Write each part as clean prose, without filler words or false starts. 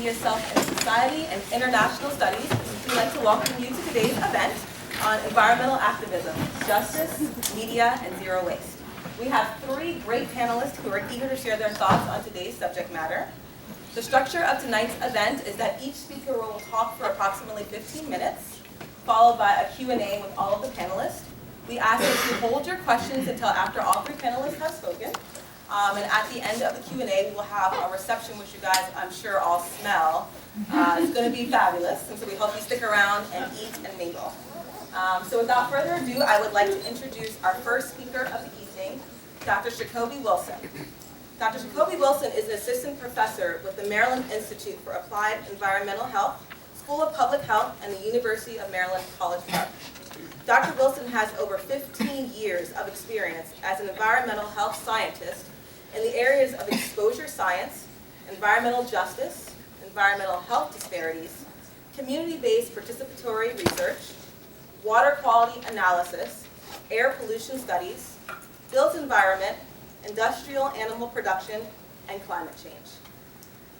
Media, Self and Society and International Studies, we'd like to welcome you to today's event on environmental activism, justice, media, and zero waste. We have three great panelists who are eager to share their thoughts on today's subject matter. The structure of tonight's event is that each speaker will talk for approximately 15 minutes, followed by a Q&A with all of the panelists. We ask that you hold your questions until after all three panelists have spoken. And at the end of the Q&A, we will have a reception, which you guys, I'm sure, all smell. It's going to be fabulous, and so we hope you stick around and eat and mingle. So without further ado, I would like to introduce our first speaker of the evening, Dr. Sacoby Wilson. Dr. Sacoby Wilson is an assistant professor with the Maryland Institute for Applied Environmental Health, School of Public Health, and the University of Maryland College Park. Dr. Wilson has over 15 years of experience as an environmental health scientist in the areas of exposure science, environmental justice, environmental health disparities, community-based participatory research, water quality analysis, air pollution studies, built environment, industrial animal production, and climate change.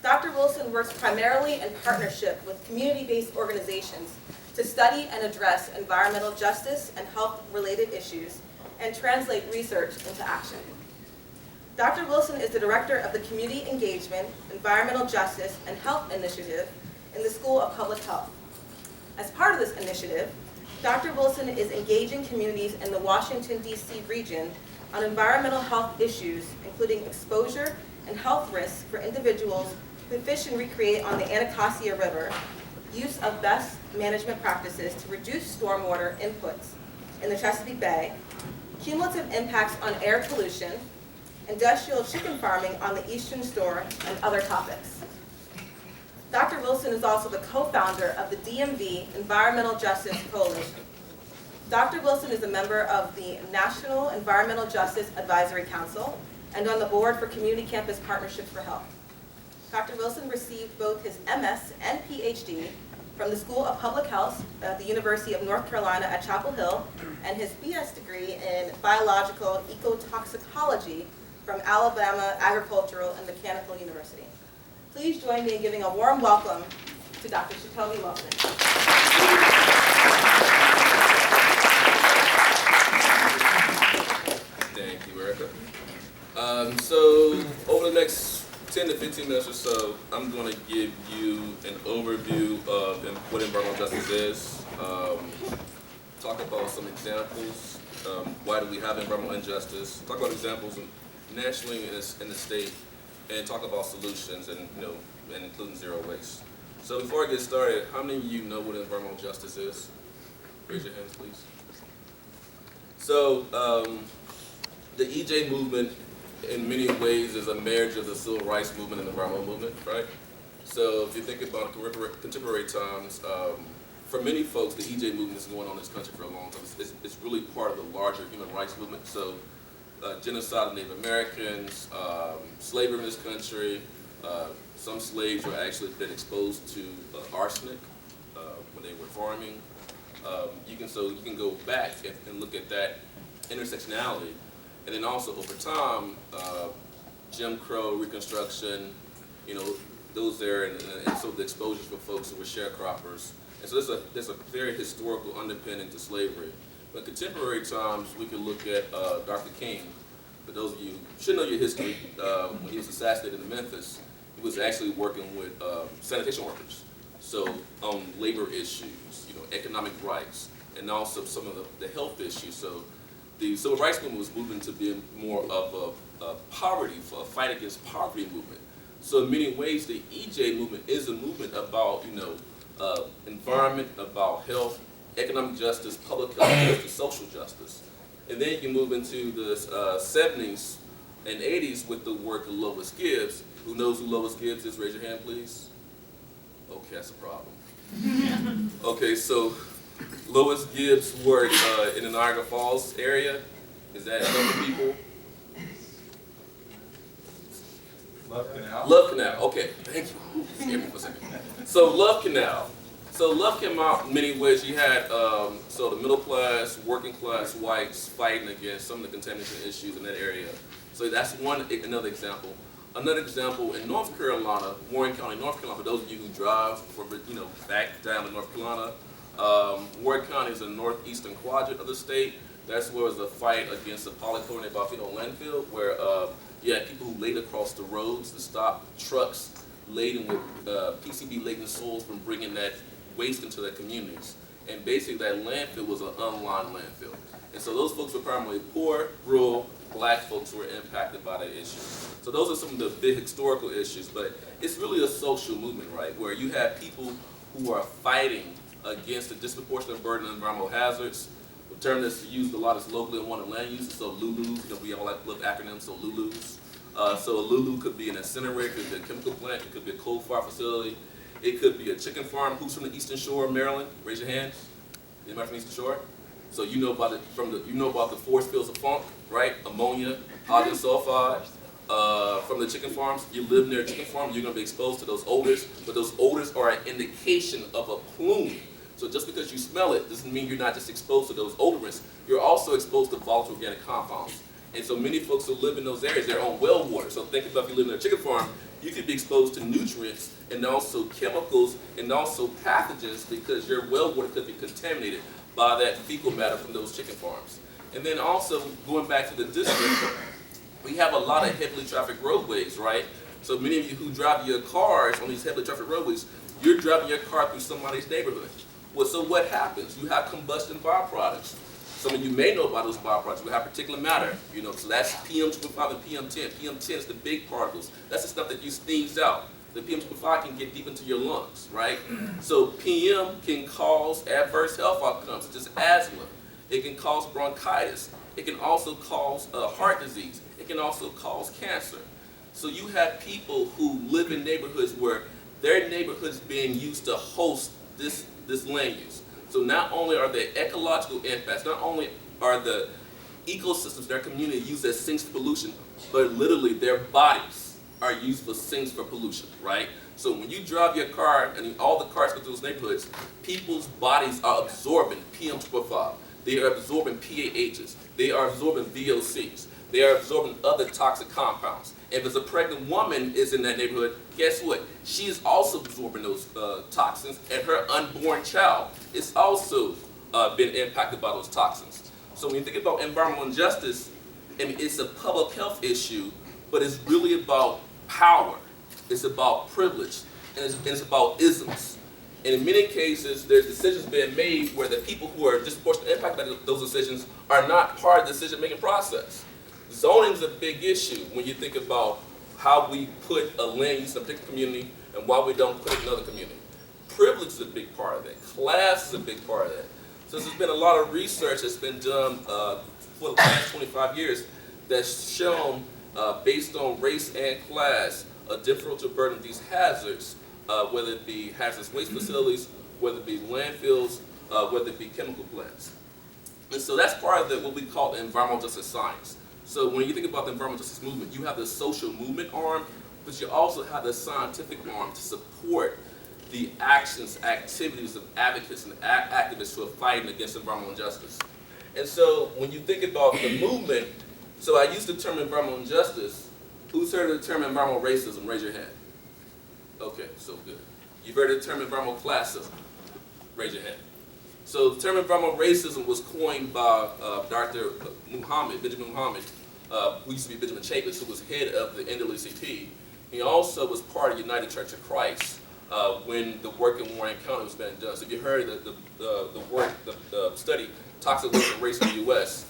Dr. Wilson works primarily in partnership with community-based organizations to study and address environmental justice and health-related issues and translate research into action. Dr. Wilson is the director of the Community Engagement, Environmental Justice, and Health Initiative in the School of Public Health. As part of this initiative, Dr. Wilson is engaging communities in the Washington, D.C. region on environmental health issues, including exposure and health risks for individuals who fish and recreate on the Anacostia River, use of best management practices to reduce stormwater inputs in the Chesapeake Bay, cumulative impacts on air pollution, industrial chicken farming on the Eastern Shore, and other topics. Dr. Wilson is also the co-founder of the DMV Environmental Justice Coalition. Dr. Wilson is a member of the National Environmental Justice Advisory Council and on the board for Community Campus Partnerships for Health. Dr. Wilson received both his MS and PhD from the School of Public Health at the University of North Carolina at Chapel Hill and his BS degree in biological ecotoxicology from Alabama Agricultural and Mechanical University. Please join me in giving a warm welcome to Dr. Sacoby Wilson. Thank you, Erica. So over the next 10 to 15 minutes or so, I'm going to give you an overview of what environmental justice is, talk about some examples, why do we have environmental injustice, talk about examples nationally in the state, and talk about solutions and including zero waste. So before I get started, how many of you know what environmental justice is? Raise your hands, please. So the EJ movement, in many ways, is a marriage of the civil rights movement and the environmental movement, right? So if you think about contemporary times, for many folks, the EJ movement has been going on in this country for a long time. It's really part of the larger human rights movement. So genocide of Native Americans, slavery in this country, some slaves were actually been exposed to arsenic when they were farming. You can go back and look at that intersectionality. And then also over time, Jim Crow, Reconstruction, those there, and so the exposures for folks who were sharecroppers. And so there's a very historical underpinning to slavery. But in contemporary times, we can look at Dr. King. For those of you who should know your history, when he was assassinated in Memphis, he was actually working with sanitation workers. So on labor issues, economic rights, and also some of the health issues. So the civil rights movement was moving to be more of a fight against poverty movement. So in many ways, the EJ movement is a movement about, environment, about health, economic justice, public health justice, social justice. And then you can move into the 70s and 80s with the work of Lois Gibbs. Who knows who Lois Gibbs is? Raise your hand, please. Okay, that's a problem. Okay, so Lois Gibbs worked in the Niagara Falls area. Is that other people? Love Canal. Love Canal, okay, thank you. Scared me for a second. So Love Canal. So Love came out in many ways. You had the middle class, working class whites fighting against some of the contamination issues in that area. So that's another example. Another example, in North Carolina, Warren County, North Carolina, for those of you who drive from, back down to North Carolina, Warren County is the northeastern quadrant of the state. That's where was a fight against the polychlorinated biphenyl landfill, where you had people who laid across the roads to stop trucks laden with PCB-laden soils from bringing that waste into their communities. And basically that landfill was an unlined landfill. And so those folks were primarily poor, rural, black folks who were impacted by that issue. So those are some of the big historical issues, but it's really a social movement, right, where you have people who are fighting against the disproportionate burden of environmental hazards. The term that's used a lot is locally unwanted land use, so LULUs, we all like love acronyms, so LULUs. So a LULU could be an incinerator, it could be a chemical plant, it could be a coal-fired facility, it could be a chicken farm. Who's from the Eastern Shore of Maryland? Raise your hands. Anybody from the Eastern Shore? So you know about the forest fields of funk, right? Ammonia, hydrogen sulfide. From the chicken farms, you live near a chicken farm, you're going to be exposed to those odors, but those odors are an indication of a plume. So just because you smell it doesn't mean you're not just exposed to those odorants, you're also exposed to volatile organic compounds. And so many folks who live in those areas, they're on well water. So think about if you live in a chicken farm, you could be exposed to nutrients and also chemicals and also pathogens because your well water could be contaminated by that fecal matter from those chicken farms. And then also, going back to the district, we have a lot of heavily trafficked roadways, right? So many of you who drive your cars on these heavily trafficked roadways, you're driving your car through somebody's neighborhood. Well, so what happens? You have combustion byproducts. Some of you may know about those byproducts. We have particulate matter, so that's PM2.5 and PM10. PM10 is the big particles. That's the stuff that you sneeze out. The PM2.5 can get deep into your lungs, right? So PM can cause adverse health outcomes, such as asthma. It can cause bronchitis. It can also cause heart disease. It can also cause cancer. So you have people who live in neighborhoods where their neighborhoods being used to host this land use. So not only are there ecological impacts, not only are the ecosystems, their community used as sinks for pollution, but literally their bodies are used for sinks for pollution, right? So when you drive your car, and all the cars go through those neighborhoods, people's bodies are absorbing PM2.5. They are absorbing PAHs. They are absorbing VOCs. They are absorbing other toxic compounds. If it's a pregnant woman is in that neighborhood, guess what? She is also absorbing those toxins, and her unborn child is also been impacted by those toxins. So when you think about environmental injustice, it's a public health issue, but it's really about power. It's about privilege, and it's about isms. And in many cases, there's decisions being made where the people who are disproportionately impacted by those decisions are not part of the decision-making process. Zoning is a big issue when you think about how we put a land use in a particular community and why we don't put it in another community. Privilege is a big part of that. Class is a big part of that. So there's been a lot of research that's been done for the past 25 years that's shown, based on race and class, a differential burden of these hazards, whether it be hazardous waste facilities, whether it be landfills, whether it be chemical plants. And so that's part of what we call the environmental justice science. So when you think about the environmental justice movement, you have the social movement arm, but you also have the scientific arm to support the actions, activities of advocates and activists who are fighting against environmental injustice. And so when you think about the movement, so I used the term environmental injustice. Who's heard of the term environmental racism? Raise your hand. Okay, so good. You've heard of the term environmental classism? Raise your hand. So the term environmental racism was coined by Dr. Benjamin Muhammad, who used to be Benjamin Chavis, who was head of the NAACP. He also was part of United Church of Christ when the work in Warren County was being done. So if you heard the study, Toxic Waste and Race in the U.S.,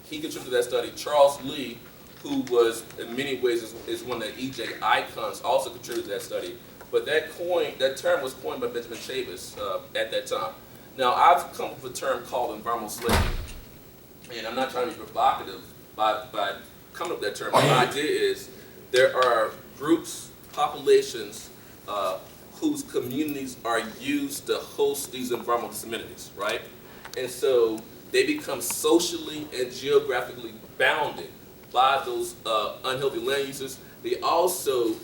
he contributed to that study. Charles Lee, who was in many ways is one of the EJ icons, also contributed to that study. But that term was coined by Benjamin Chavis at that time. Now, I've come up with a term called environmental slavery. And I'm not trying to be provocative by coming up with that term. The idea is there are groups, populations, whose communities are used to host these environmental amenities, right? And so they become socially and geographically bounded by those unhealthy land uses. They also,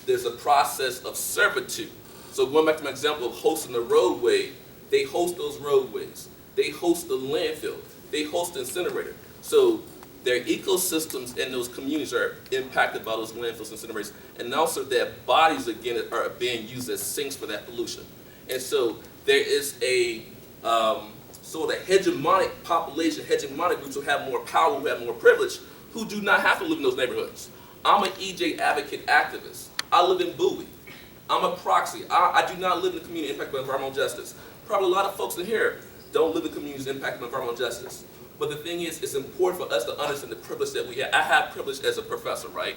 there's a process of servitude. So going back to my example of hosting a roadway, they host those roadways. They host the landfill. They host the incinerator. So their ecosystems in those communities are impacted by those landfills and incinerators, and also their bodies, again, are being used as sinks for that pollution. And so there is a sort of hegemonic population, hegemonic groups who have more power, who have more privilege, who do not have to live in those neighborhoods. I'm an EJ advocate activist. I live in Bowie. I'm a proxy. I do not live in a community impacted by environmental justice. Probably a lot of folks in here don't live in communities impacted by environmental justice. But the thing is, it's important for us to understand the privilege that we have. I have privilege as a professor, right?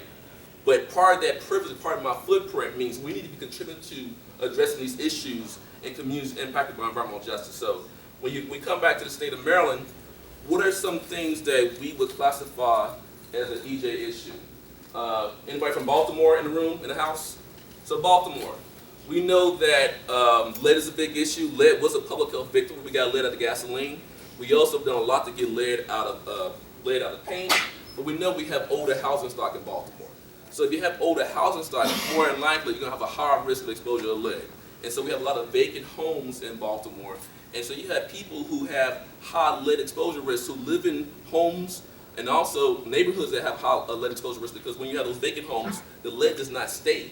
But part of that privilege, part of my footprint means we need to be contributing to addressing these issues in communities impacted by environmental justice. So when we come back to the state of Maryland, what are some things that we would classify as an EJ issue? Anybody from Baltimore in the room, in the house? So Baltimore, we know that lead is a big issue. Lead was a public health victim. We got lead out of gasoline. We also have done a lot to get lead out of paint, but we know we have older housing stock in Baltimore. So if you have older housing stock, more than likely you're going to have a higher risk of exposure to lead. And so we have a lot of vacant homes in Baltimore. And so you have people who have high lead exposure risks who live in homes and also neighborhoods that have high lead exposure risk, because when you have those vacant homes, the lead does not stay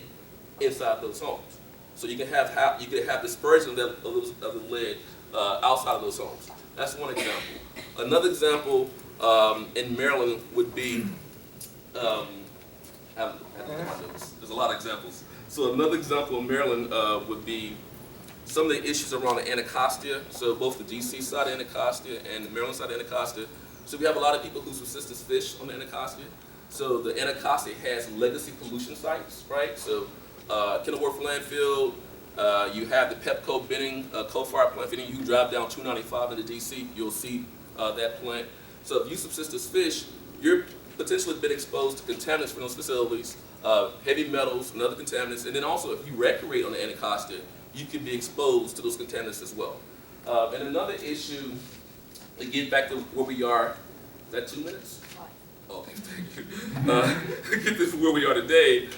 inside those homes. So you can have dispersion of the lead outside of those homes. That's one example. Another example in Maryland would be, there's a lot of examples. So another example in Maryland would be some of the issues around the Anacostia. So both the DC side of Anacostia and the Maryland side of Anacostia. So we have a lot of people who subsist as fish on the Anacostia. So the Anacostia has legacy pollution sites, right? So Kenilworth landfill, you have the Pepco Benning coal-fired plant. If you drive down 295 into DC, you'll see that plant. So if you subsist as fish, you're potentially been exposed to contaminants from those facilities, heavy metals and other contaminants. And then also, if you recreate on the Anacostia, you can be exposed to those contaminants as well. And another issue, to get back to where we are, is that 2 minutes? Okay, thank you. Get this where we are today.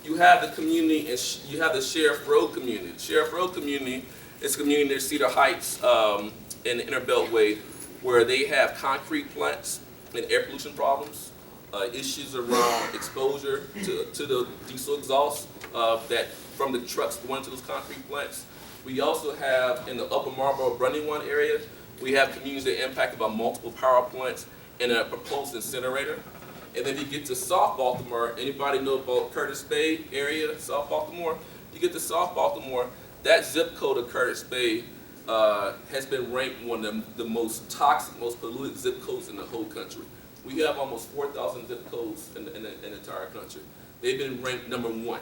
You have the community, and you have the Sheriff Road community. The Sheriff Road community is a community near Cedar Heights in the Inner Beltway, where they have concrete plants and air pollution problems, issues around exposure to the diesel exhaust that from the trucks going to those concrete plants. We also have in the Upper Marlboro, Brandywine area, we have communities that are impacted by multiple power plants and a proposed incinerator. And then you get to South Baltimore. Anybody know about Curtis Bay area, South Baltimore? You get to South Baltimore, that zip code of Curtis Bay has been ranked one of the most toxic, most polluted zip codes in the whole country. We have almost 4,000 zip codes in the entire country. They've been ranked #1,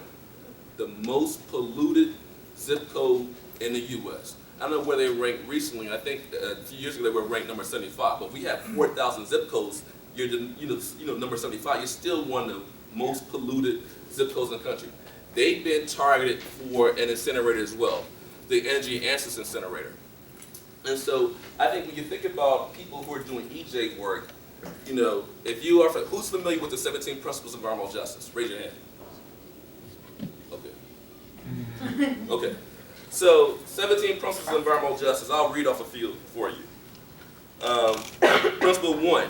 the most polluted zip code in the U.S. I don't know where they ranked recently. I think a few years ago they were ranked number 75. But we have 4,000 zip codes. You're number 75. You're still one of the most polluted zip codes in the country. They've been targeted for an incinerator as well, the Energy Answers incinerator. And so I think when you think about people who are doing EJ work, if you are, who's familiar with the 17 Principles of Environmental Justice? Raise your hand. Okay. Okay. So 17 Principles of Environmental Justice. I'll read off a few for you. Principle 1.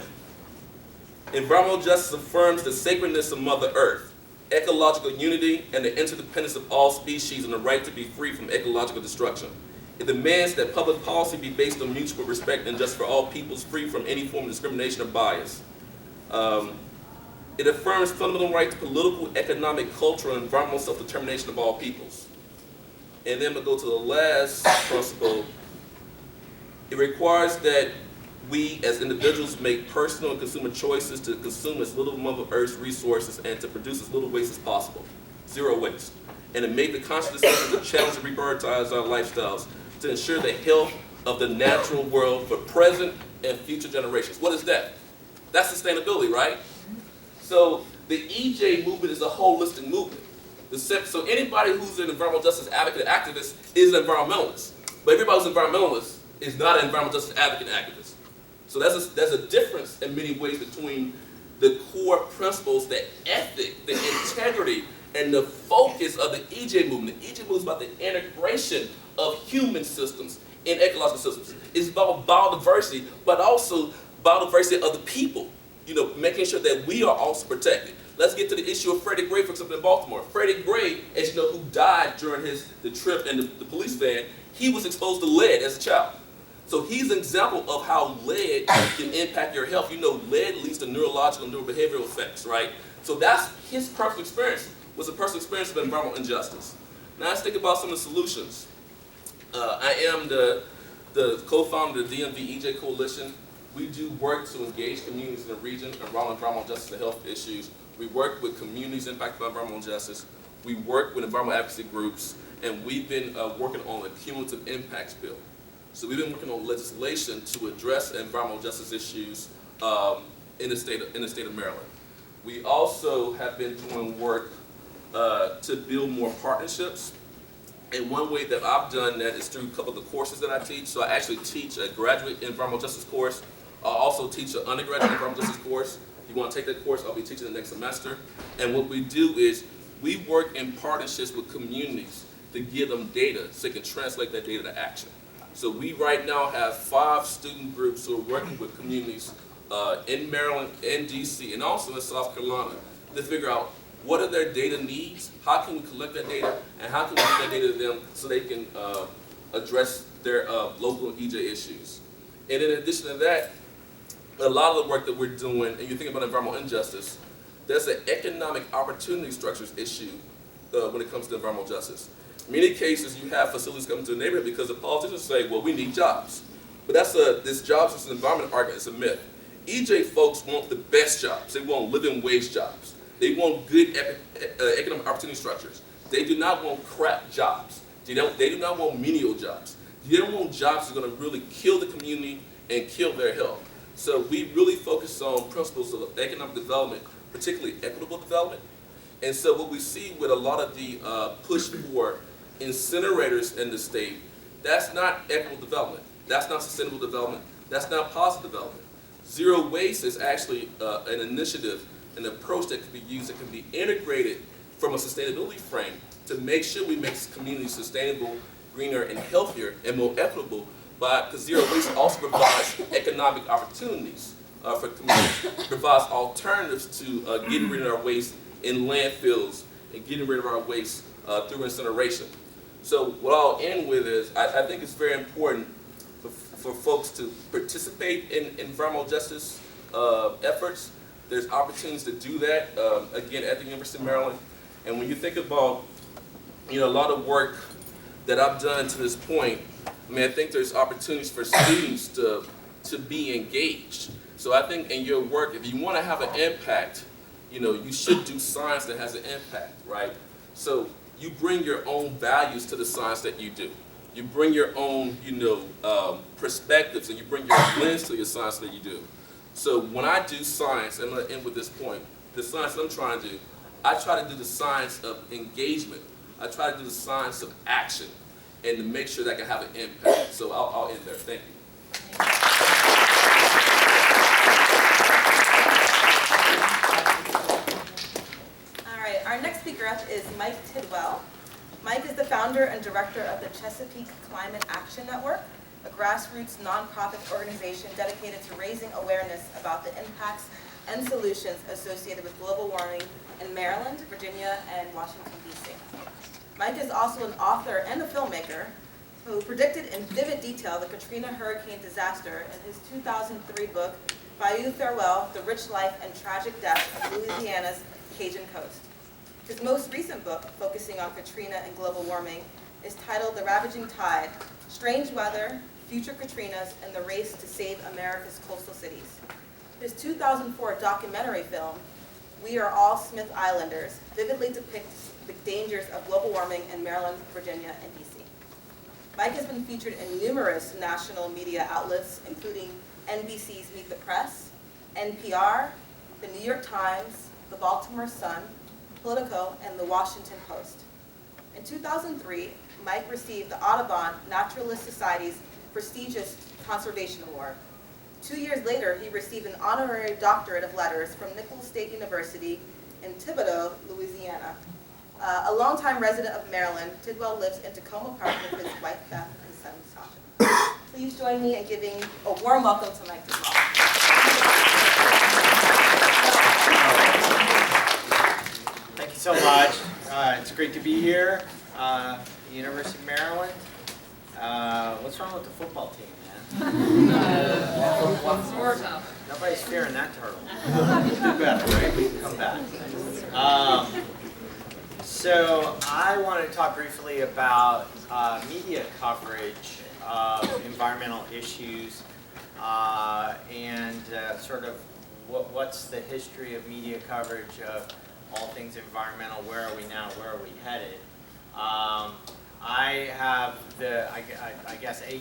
Environmental justice affirms the sacredness of Mother Earth, ecological unity, and the interdependence of all species and the right to be free from ecological destruction. It demands that public policy be based on mutual respect and justice for all peoples, free from any form of discrimination or bias. It affirms fundamental rights to political, economic, cultural, and environmental self-determination of all peoples. And then we'll go to the last principle. It requires that we as individuals make personal and consumer choices to consume as little of Mother Earth's resources and to produce as little waste as possible. Zero waste. And to make the conscious decision to challenge and reprioritize our lifestyles to ensure the health of the natural world for present and future generations. What is that? That's sustainability, right? So the EJ movement is a holistic movement. So anybody who's an environmental justice advocate or activist is an environmentalist. But everybody who's an environmentalist is not an environmental justice advocate and activist. So there's a difference in many ways between the core principles, the ethic, the integrity, and the focus of the EJ movement. The EJ movement is about the integration of human systems in ecological systems. It's about biodiversity, but also biodiversity of the people. making sure that we are also protected. Let's get to the issue of Freddie Gray, for example, in Baltimore. Freddie Gray, as you know, who died during the trip in the police van, he was exposed to lead as a child. So he's an example of how lead can impact your health. Lead leads to neurological and neurobehavioral effects, right? So that's his personal experience, was a personal experience of environmental injustice. Now let's think about some of the solutions. I am the co-founder of the DMV EJ Coalition. We do work to engage communities in the region around environmental justice and health issues. We work with communities impacted by environmental justice. We work with environmental advocacy groups, and we've been working on a cumulative impacts bill. So we've been working on legislation to address environmental justice issues in the state of Maryland. We also have been doing work to build more partnerships. And one way that I've done that is through a couple of the courses that I teach. So I actually teach a graduate environmental justice course. I also teach an undergraduate environmental justice course. If you want to take that course, I'll be teaching it next semester. And what we do is we work in partnerships with communities to give them data so they can translate that data to action. So we right now have 5 student groups who are working with communities in Maryland, in DC, and also in South Carolina to figure out what are their data needs, how can we collect that data, and how can we give that data to them so they can address their local EJ issues. And in addition to that, a lot of the work that we're doing, and you think about environmental injustice, there's an economic opportunity structures issue when it comes to environmental justice. In many cases, you have facilities coming to the neighborhood because the politicians say, well, we need jobs. But this jobs versus environment argument is a myth. EJ folks want the best jobs. They want living wage jobs. They want good economic opportunity structures. They do not want crap jobs. They do not want menial jobs. They don't want jobs that are going to really kill the community and kill their health. So we really focus on principles of economic development, particularly equitable development. And so what we see with a lot of the push for incinerators in the state, that's not equitable development. That's not sustainable development. That's not positive development. Zero waste is actually an initiative, an approach that can be used, that can be integrated from a sustainability frame to make sure we make communities sustainable, greener, and healthier, and more equitable, because zero waste also provides economic opportunities for communities, provides alternatives to getting rid of our waste in landfills and getting rid of our waste through incineration. So what I'll end with is, I think it's very important for folks to participate in environmental justice efforts. There's opportunities to do that, again, at the University of Maryland. And when you think about, a lot of work that I've done to this point, I think there's opportunities for students to be engaged. So I think in your work, if you want to have an impact, you should do science that has an impact, right? So you bring your own values to the science that you do. You bring your own, perspectives, and you bring your lens to your science that you do. So when I do science, and I'm going to end with this point, the science that I'm trying to do, I try to do the science of engagement. I try to do the science of action, and to make sure that I can have an impact. So I'll end there. Thank you. All right, our next speaker up is Mike Tidwell. Mike is the founder and director of the Chesapeake Climate Action Network, a grassroots nonprofit organization dedicated to raising awareness about the impacts and solutions associated with global warming in Maryland, Virginia, and Washington, D.C. Mike is also an author and a filmmaker who predicted in vivid detail the Katrina hurricane disaster in his 2003 book, Bayou Farewell, The Rich Life and Tragic Death of Louisiana's Cajun Coast. His most recent book, focusing on Katrina and global warming, is titled The Ravaging Tide, Strange Weather, Future Katrinas, and the Race to Save America's Coastal Cities. His 2004 documentary film, We Are All Smith Islanders, vividly depicts the dangers of global warming in Maryland, Virginia, and D.C. Mike has been featured in numerous national media outlets, including NBC's Meet the Press, NPR, the New York Times, the Baltimore Sun, Politico, and the Washington Post. In 2003, Mike received the Audubon Naturalist Society's prestigious Conservation Award. 2 years later, he received an honorary doctorate of letters from Nicholls State University in Thibodaux, Louisiana. A longtime resident of Maryland, Tidwell lives in Tacoma Park with his wife Beth and son Sasha. Please join me in giving a warm welcome to Mike Tidwell. so much. It's great to be here. University of Maryland. What's wrong with the football team, man? Nobody's fearing that turtle. Do better, right? We can come back. So I want to talk briefly about media coverage of environmental issues and sort of what's the history of media coverage of all things environmental. Where are we now? Where are we headed? I have I guess a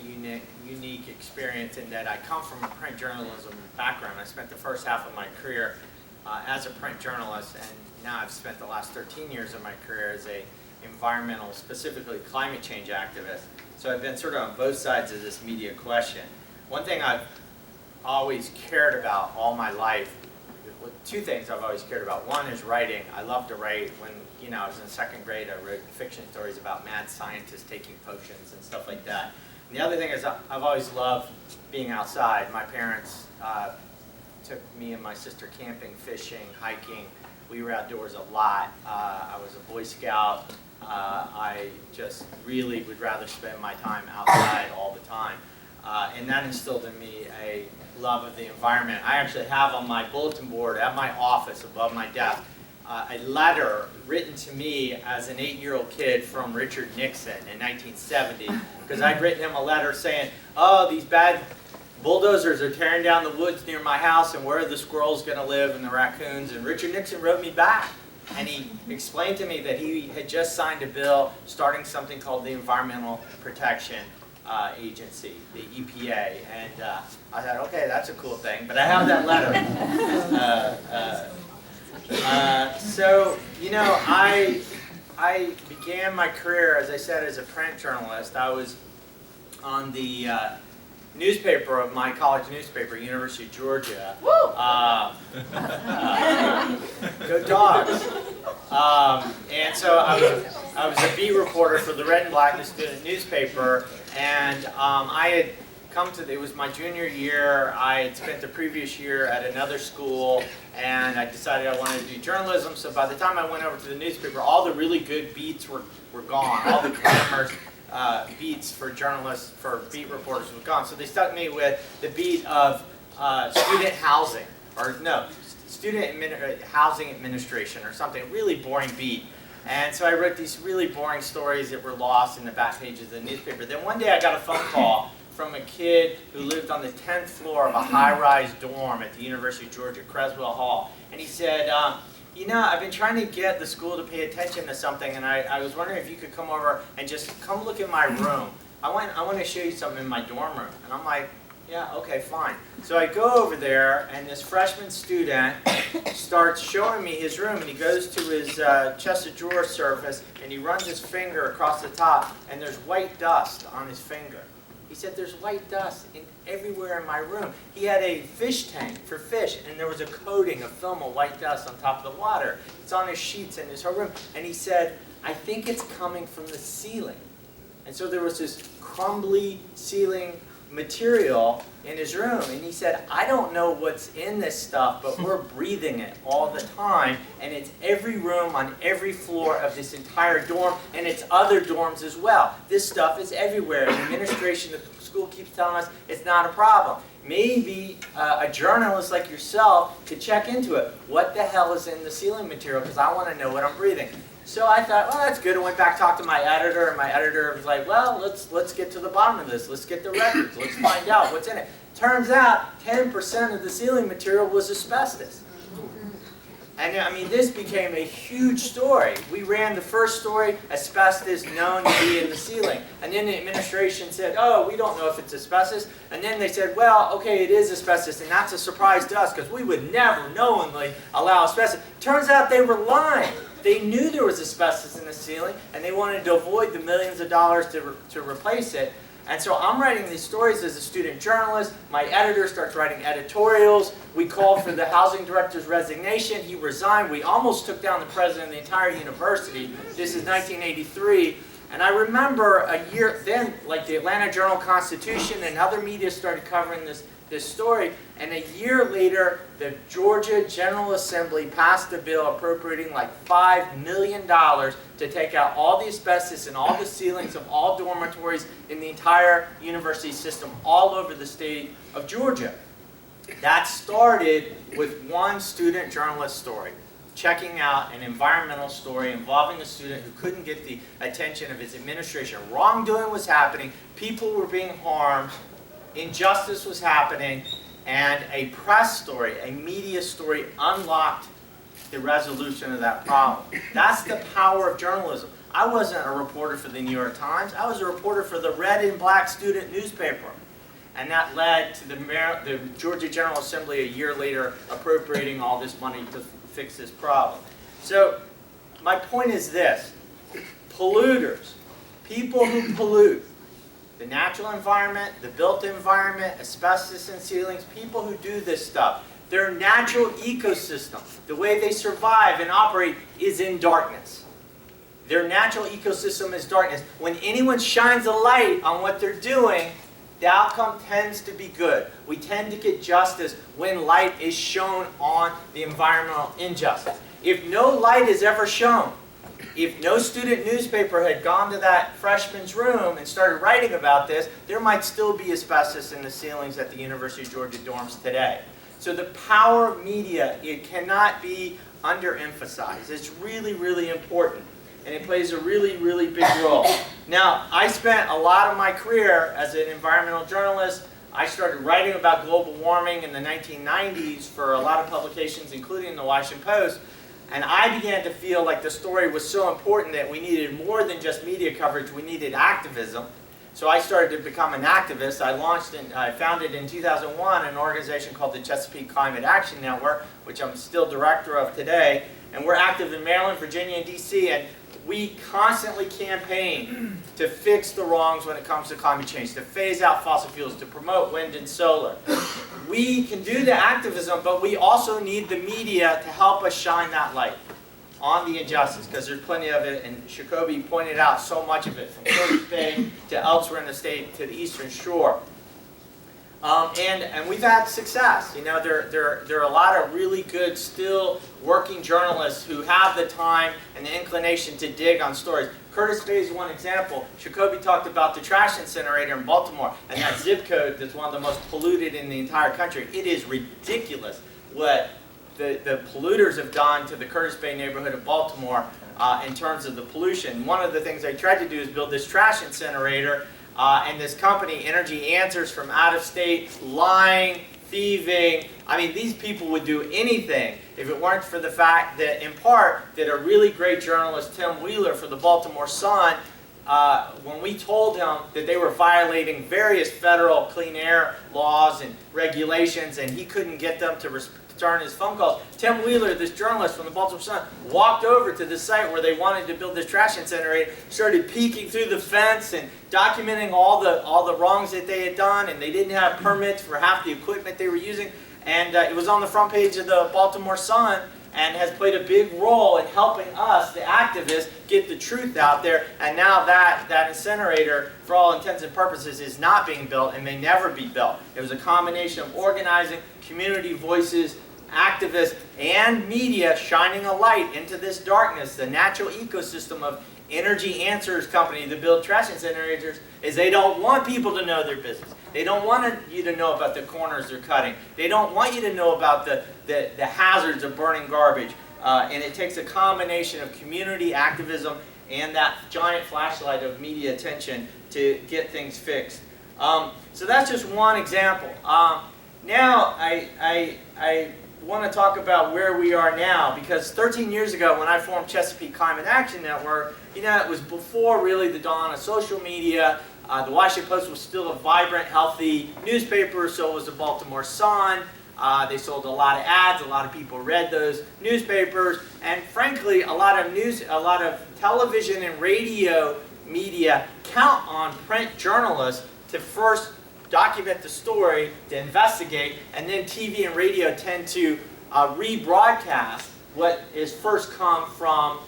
unique experience in that I come from a print journalism background. I spent the first half of my career as a print journalist, and now I've spent the last 13 years of my career as a environmental, specifically climate change activist. So I've been sort of on both sides of this media question. One thing I've always cared about all my life, two things I've always cared about. One is writing. I love to write. When I was in second grade, I wrote fiction stories about mad scientists taking potions and stuff like that. And the other thing is I've always loved being outside. My parents took me and my sister camping, fishing, hiking. We were outdoors a lot. I was a Boy Scout. I just really would rather spend my time outside all the time. And that instilled in me a love of the environment. I actually have on my bulletin board at my office above my desk a letter written to me as an 8-year-old kid from Richard Nixon in 1970, because I'd written him a letter saying, oh, these bad bulldozers are tearing down the woods near my house, and where are the squirrels going to live and the raccoons? And Richard Nixon wrote me back, and he explained to me that he had just signed a bill starting something called the Environmental Protection Agency, the EPA, and I thought, okay, that's a cool thing, but I have that letter. So, I began my career, as I said, as a print journalist. I was on the newspaper of my college newspaper, University of Georgia. Go Dogs! And so I was a beat reporter for the Red and Black, the student newspaper, and I had come to, it was my junior year. I had spent the previous year at another school, and I decided I wanted to do journalism. So by the time I went over to the newspaper, all the really good beats were gone. All the glamorous beats for journalists, for beat reporters were gone. So they stuck me with the beat of student housing, or no, housing administration or something, a really boring beat. And so I wrote these really boring stories that were lost in the back pages of the newspaper. Then one day I got a phone call from a kid who lived on the 10th floor of a high-rise dorm at the University of Georgia, Creswell Hall. And he said, I've been trying to get the school to pay attention to something, and I was wondering if you could come over and just come look at my room. I want to show you something in my dorm room. And I'm like, yeah, okay, fine. So I go over there, and this freshman student starts showing me his room, and he goes to his chest of drawers surface, and he runs his finger across the top, and there's white dust on his finger. He said, there's white dust everywhere in my room. He had a fish tank for fish, and there was a coating, a film of white dust on top of the water. It's on his sheets in his whole room. And he said, I think it's coming from the ceiling. And so there was this crumbly ceiling material in his room, and he said, I don't know what's in this stuff, but we're breathing it all the time, and it's every room on every floor of this entire dorm, and it's other dorms as well. This stuff is everywhere. The administration of the school keeps telling us it's not a problem. Maybe a journalist like yourself could check into it. What the hell is in the ceiling material? Because I want to know what I'm breathing. So I thought, well, that's good. I went back, talked to my editor, and my editor was like, well, let's get to the bottom of this. Let's get the records. Let's find out what's in it. Turns out 10% of the ceiling material was asbestos. And I mean, this became a huge story. We ran the first story, asbestos known to be in the ceiling. And then the administration said, oh, we don't know if it's asbestos. And then they said, well, okay, it is asbestos, and that's a surprise to us, because we would never knowingly allow asbestos. Turns out they were lying. They knew there was asbestos in the ceiling, and they wanted to avoid the millions of dollars to replace it. And so I'm writing these stories as a student journalist. My editor starts writing editorials. We called for the housing director's resignation. He resigned. We almost took down the president of the entire university. This is 1983. And I remember a year then, like the Atlanta Journal-Constitution and other media started covering this story, and a year later, the Georgia General Assembly passed a bill appropriating like $5 million to take out all the asbestos in all the ceilings of all dormitories in the entire university system all over the state of Georgia. That started with one student journalist story, checking out an environmental story involving a student who couldn't get the attention of his administration. Wrongdoing was happening, people were being harmed, injustice was happening, and a press story, a media story unlocked the resolution of that problem. That's the power of journalism. I wasn't a reporter for the New York Times, I was a reporter for the red and black student newspaper. And that led to the Georgia General Assembly a year later appropriating all this money to fix this problem. So my point is this: polluters, people who pollute the natural environment, the built environment, asbestos in ceilings, people who do this stuff, their natural ecosystem, the way they survive and operate, is in darkness. Their natural ecosystem is darkness. When anyone shines a light on what they're doing, the outcome tends to be good. We tend to get justice when light is shown on the environmental injustice. If no light is ever shown, if no student newspaper had gone to that freshman's room and started writing about this, there might still be asbestos in the ceilings at the University of Georgia dorms today. So the power of media, it cannot be underemphasized. It's really, really important. And it plays a really, really big role. Now, I spent a lot of my career as an environmental journalist. I started writing about global warming in the 1990s for a lot of publications, including the Washington Post. And I began to feel like the story was so important that we needed more than just media coverage, we needed activism. So I started to become an activist. I founded in 2001 an organization called the Chesapeake Climate Action Network, which I'm still director of today. And we're active in Maryland, Virginia, and DC, and we constantly campaign to fix the wrongs when it comes to climate change, to phase out fossil fuels, to promote wind and solar. We can do the activism, but we also need the media to help us shine that light on the injustice, because there's plenty of it, and Sacoby pointed out so much of it, from Curtis Bay to elsewhere in the state to the Eastern Shore. And we've had success. You know, there are a lot of really good, still working journalists who have the time and the inclination to dig on stories. Curtis Bay is one example. Sacoby talked about the trash incinerator in Baltimore and that zip code that's one of the most polluted in the entire country. It is ridiculous what the polluters have done to the Curtis Bay neighborhood of Baltimore in terms of the pollution. One of the things they tried to do is build this trash incinerator. And this company, Energy Answers, from out of state, lying, thieving. I mean, these people would do anything if it weren't for the fact that, in part, that a really great journalist, Tim Wheeler, for the Baltimore Sun, when we told him that they were violating various federal clean air laws and regulations, and he couldn't get them to return his phone calls, Tim Wheeler, this journalist from the Baltimore Sun, walked over to the site where they wanted to build this trash incinerator, started peeking through the fence and documenting all the wrongs that they had done, and they didn't have permits for half the equipment they were using. And it was on the front page of the Baltimore Sun and has played a big role in helping us, the activists, get the truth out there. And now that incinerator, for all intents and purposes, is not being built and may never be built. It was a combination of organizing, community voices, activists, and media shining a light into this darkness. The natural ecosystem of Energy Answers company that build trash incinerators is they don't want people to know their business. They don't want you to know about the corners they're cutting. They don't want you to know about the hazards of burning garbage. And it takes a combination of community activism and that giant flashlight of media attention to get things fixed. So that's just one example. Now I want to talk about where we are now, because 13 years ago when I formed Chesapeake Climate Action Network, you know, it was before really the dawn of social media. The Washington Post was still a vibrant, healthy newspaper, so was the Baltimore Sun. They sold a lot of ads, a lot of people read those newspapers, and frankly, a lot of television and radio media count on print journalists to first document the story, to investigate, and then TV and radio tend to rebroadcast what is first come from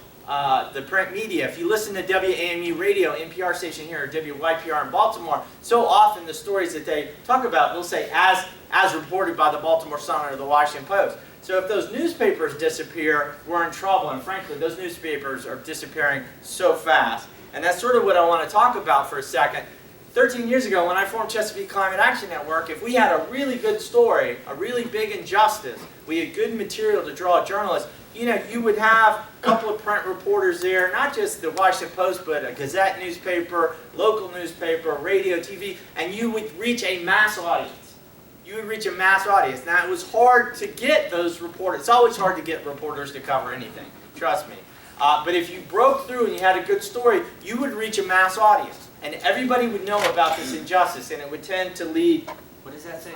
the print media. If you listen to WAMU radio, NPR station here, or WYPR in Baltimore, so often the stories that they talk about, they'll say, as reported by the Baltimore Sun or the Washington Post. So if those newspapers disappear, we're in trouble, and frankly, those newspapers are disappearing so fast. And that's sort of what I want to talk about for a second. 13 years ago, when I formed Chesapeake Climate Action Network, if we had a really good story, a really big injustice, we had good material to draw journalists, you would have a couple of print reporters there, not just the Washington Post, but a Gazette newspaper, local newspaper, radio, TV, and you would reach a mass audience. You would reach a mass audience. Now, it was hard to get those reporters. It's always hard to get reporters to cover anything, trust me. But if you broke through and you had a good story, you would reach a mass audience. And everybody would know about this injustice, and it would tend to lead, what does that say?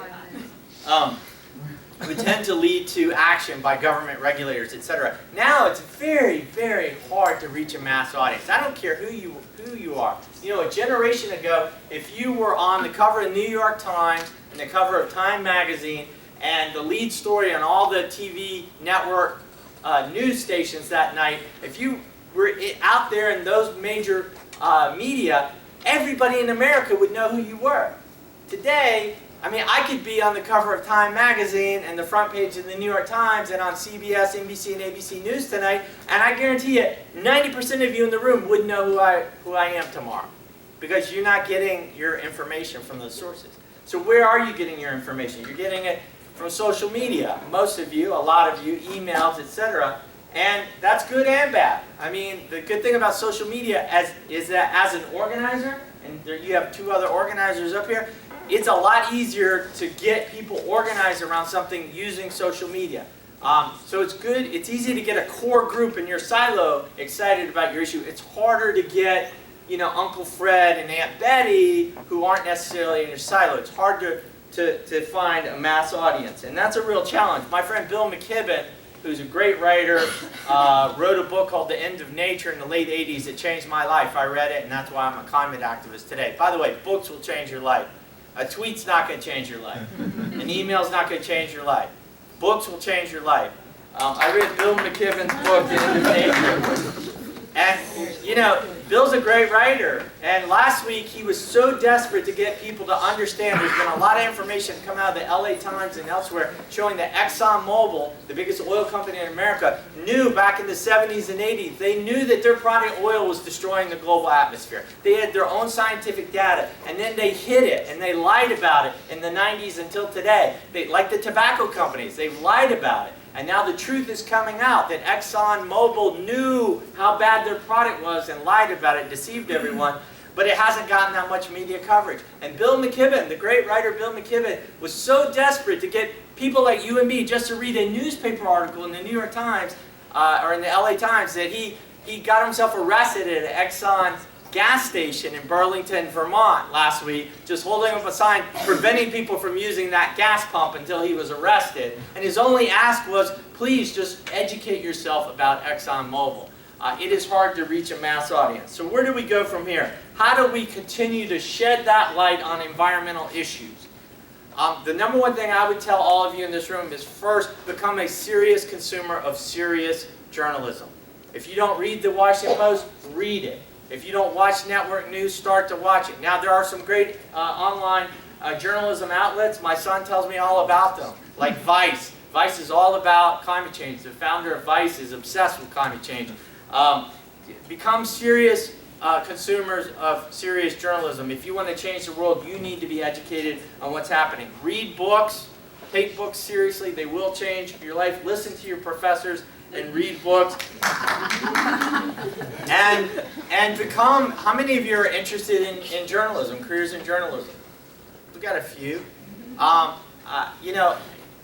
It would tend to lead to action by government regulators, etc. Now it's very, very hard to reach a mass audience. I don't care who you are. A generation ago, if you were on the cover of the New York Times and the cover of Time magazine and the lead story on all the TV network news stations that night, if you were out there in those major media, everybody in America would know who you were. Today, I could be on the cover of Time magazine and the front page of the New York Times and on CBS, NBC, and ABC News tonight, and I guarantee you, 90% of you in the room wouldn't know who I am tomorrow, because you're not getting your information from those sources. So where are you getting your information? You're getting it from social media. Most of you, a lot of you, emails, etc. And that's good and bad. The good thing about social media is that as an organizer, and you have two other organizers up here, it's a lot easier to get people organized around something using social media. So it's good. It's easy to get a core group in your silo excited about your issue. It's harder to get, Uncle Fred and Aunt Betty who aren't necessarily in your silo. It's hard to find a mass audience, and that's a real challenge. My friend Bill McKibben, who's a great writer, wrote a book called The End of Nature in the late 80s. It changed my life. I read it, and that's why I'm a climate activist today. By the way, books will change your life. A tweet's not going to change your life. An email's not going to change your life. Books will change your life. I read Bill McKibben's book, The End of Nature. And, Bill's a great writer. And last week, he was so desperate to get people to understand. There's been a lot of information come out of the LA Times and elsewhere showing that ExxonMobil, the biggest oil company in America, knew back in the 70s and 80s, they knew that their product oil was destroying the global atmosphere. They had their own scientific data, and then they hid it, and they lied about it in the 90s until today. Like the tobacco companies, they've lied about it. And now the truth is coming out that ExxonMobil knew how bad their product was and lied about it, deceived everyone, but it hasn't gotten that much media coverage. And Bill McKibben, the great writer Bill McKibben, was so desperate to get people like you and me just to read a newspaper article in the New York Times or in the LA Times that he got himself arrested at an Exxon gas station in Burlington, Vermont last week, just holding up a sign preventing people from using that gas pump until he was arrested. And his only ask was, please just educate yourself about ExxonMobil. It is hard to reach a mass audience. So where do we go from here? How do we continue to shed that light on environmental issues? The number one thing I would tell all of you in this room is first, become a serious consumer of serious journalism. If you don't read the Washington Post, read it. If you don't watch network news, start to watch it. Now, there are some great online journalism outlets. My son tells me all about them, like Weiss. Weiss is all about climate change. The founder of Weiss is obsessed with climate change. Become serious consumers of serious journalism. If you want to change the world, you need to be educated on what's happening. Read books. Take books seriously. They will change your life. Listen to your professors and read books. And become, how many of you are interested in journalism, careers in journalism? We've got a few.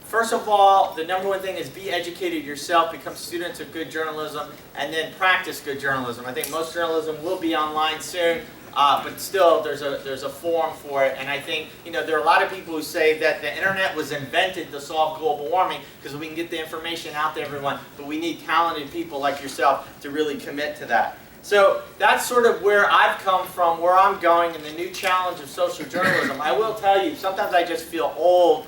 First of all, the number one thing is be educated yourself, become students of good journalism, and then practice good journalism. I think most journalism will be online soon, but still there's a forum for it. And I think there are a lot of people who say that the internet was invented to solve global warming because we can get the information out to everyone, but we need talented people like yourself to really commit to that. So that's sort of where I've come from, where I'm going, and the new challenge of social journalism. I will tell you, sometimes I just feel old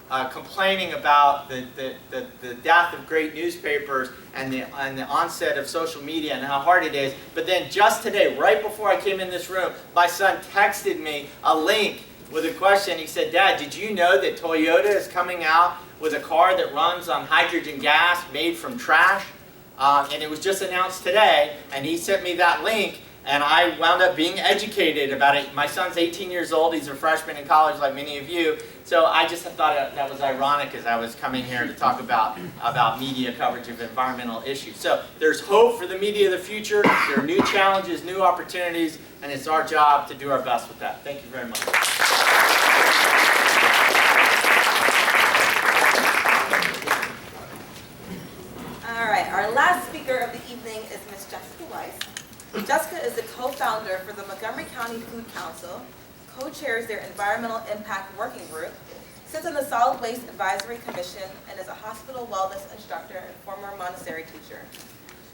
complaining about the death of great newspapers and the onset of social media and how hard it is. But then just today, right before I came in this room, my son texted me a link with a question. He said, "Dad, did you know that Toyota is coming out with a car that runs on hydrogen gas made from trash?" And it was just announced today, and he sent me that link. And I wound up being educated about it. My son's 18 years old. He's a freshman in college like many of you. So I just thought that was ironic as I was coming here to talk about media coverage of environmental issues. So there's hope for the media of the future. There are new challenges, new opportunities, and it's our job to do our best with that. Thank you very much. All right, our last speaker of the evening is Ms. Jessica Weiss. Jessica is the co-founder for the Montgomery County Food Council, co-chairs their Environmental Impact Working Group, sits on the Solid Waste Advisory Commission, and is a hospital wellness instructor and former Montessori teacher.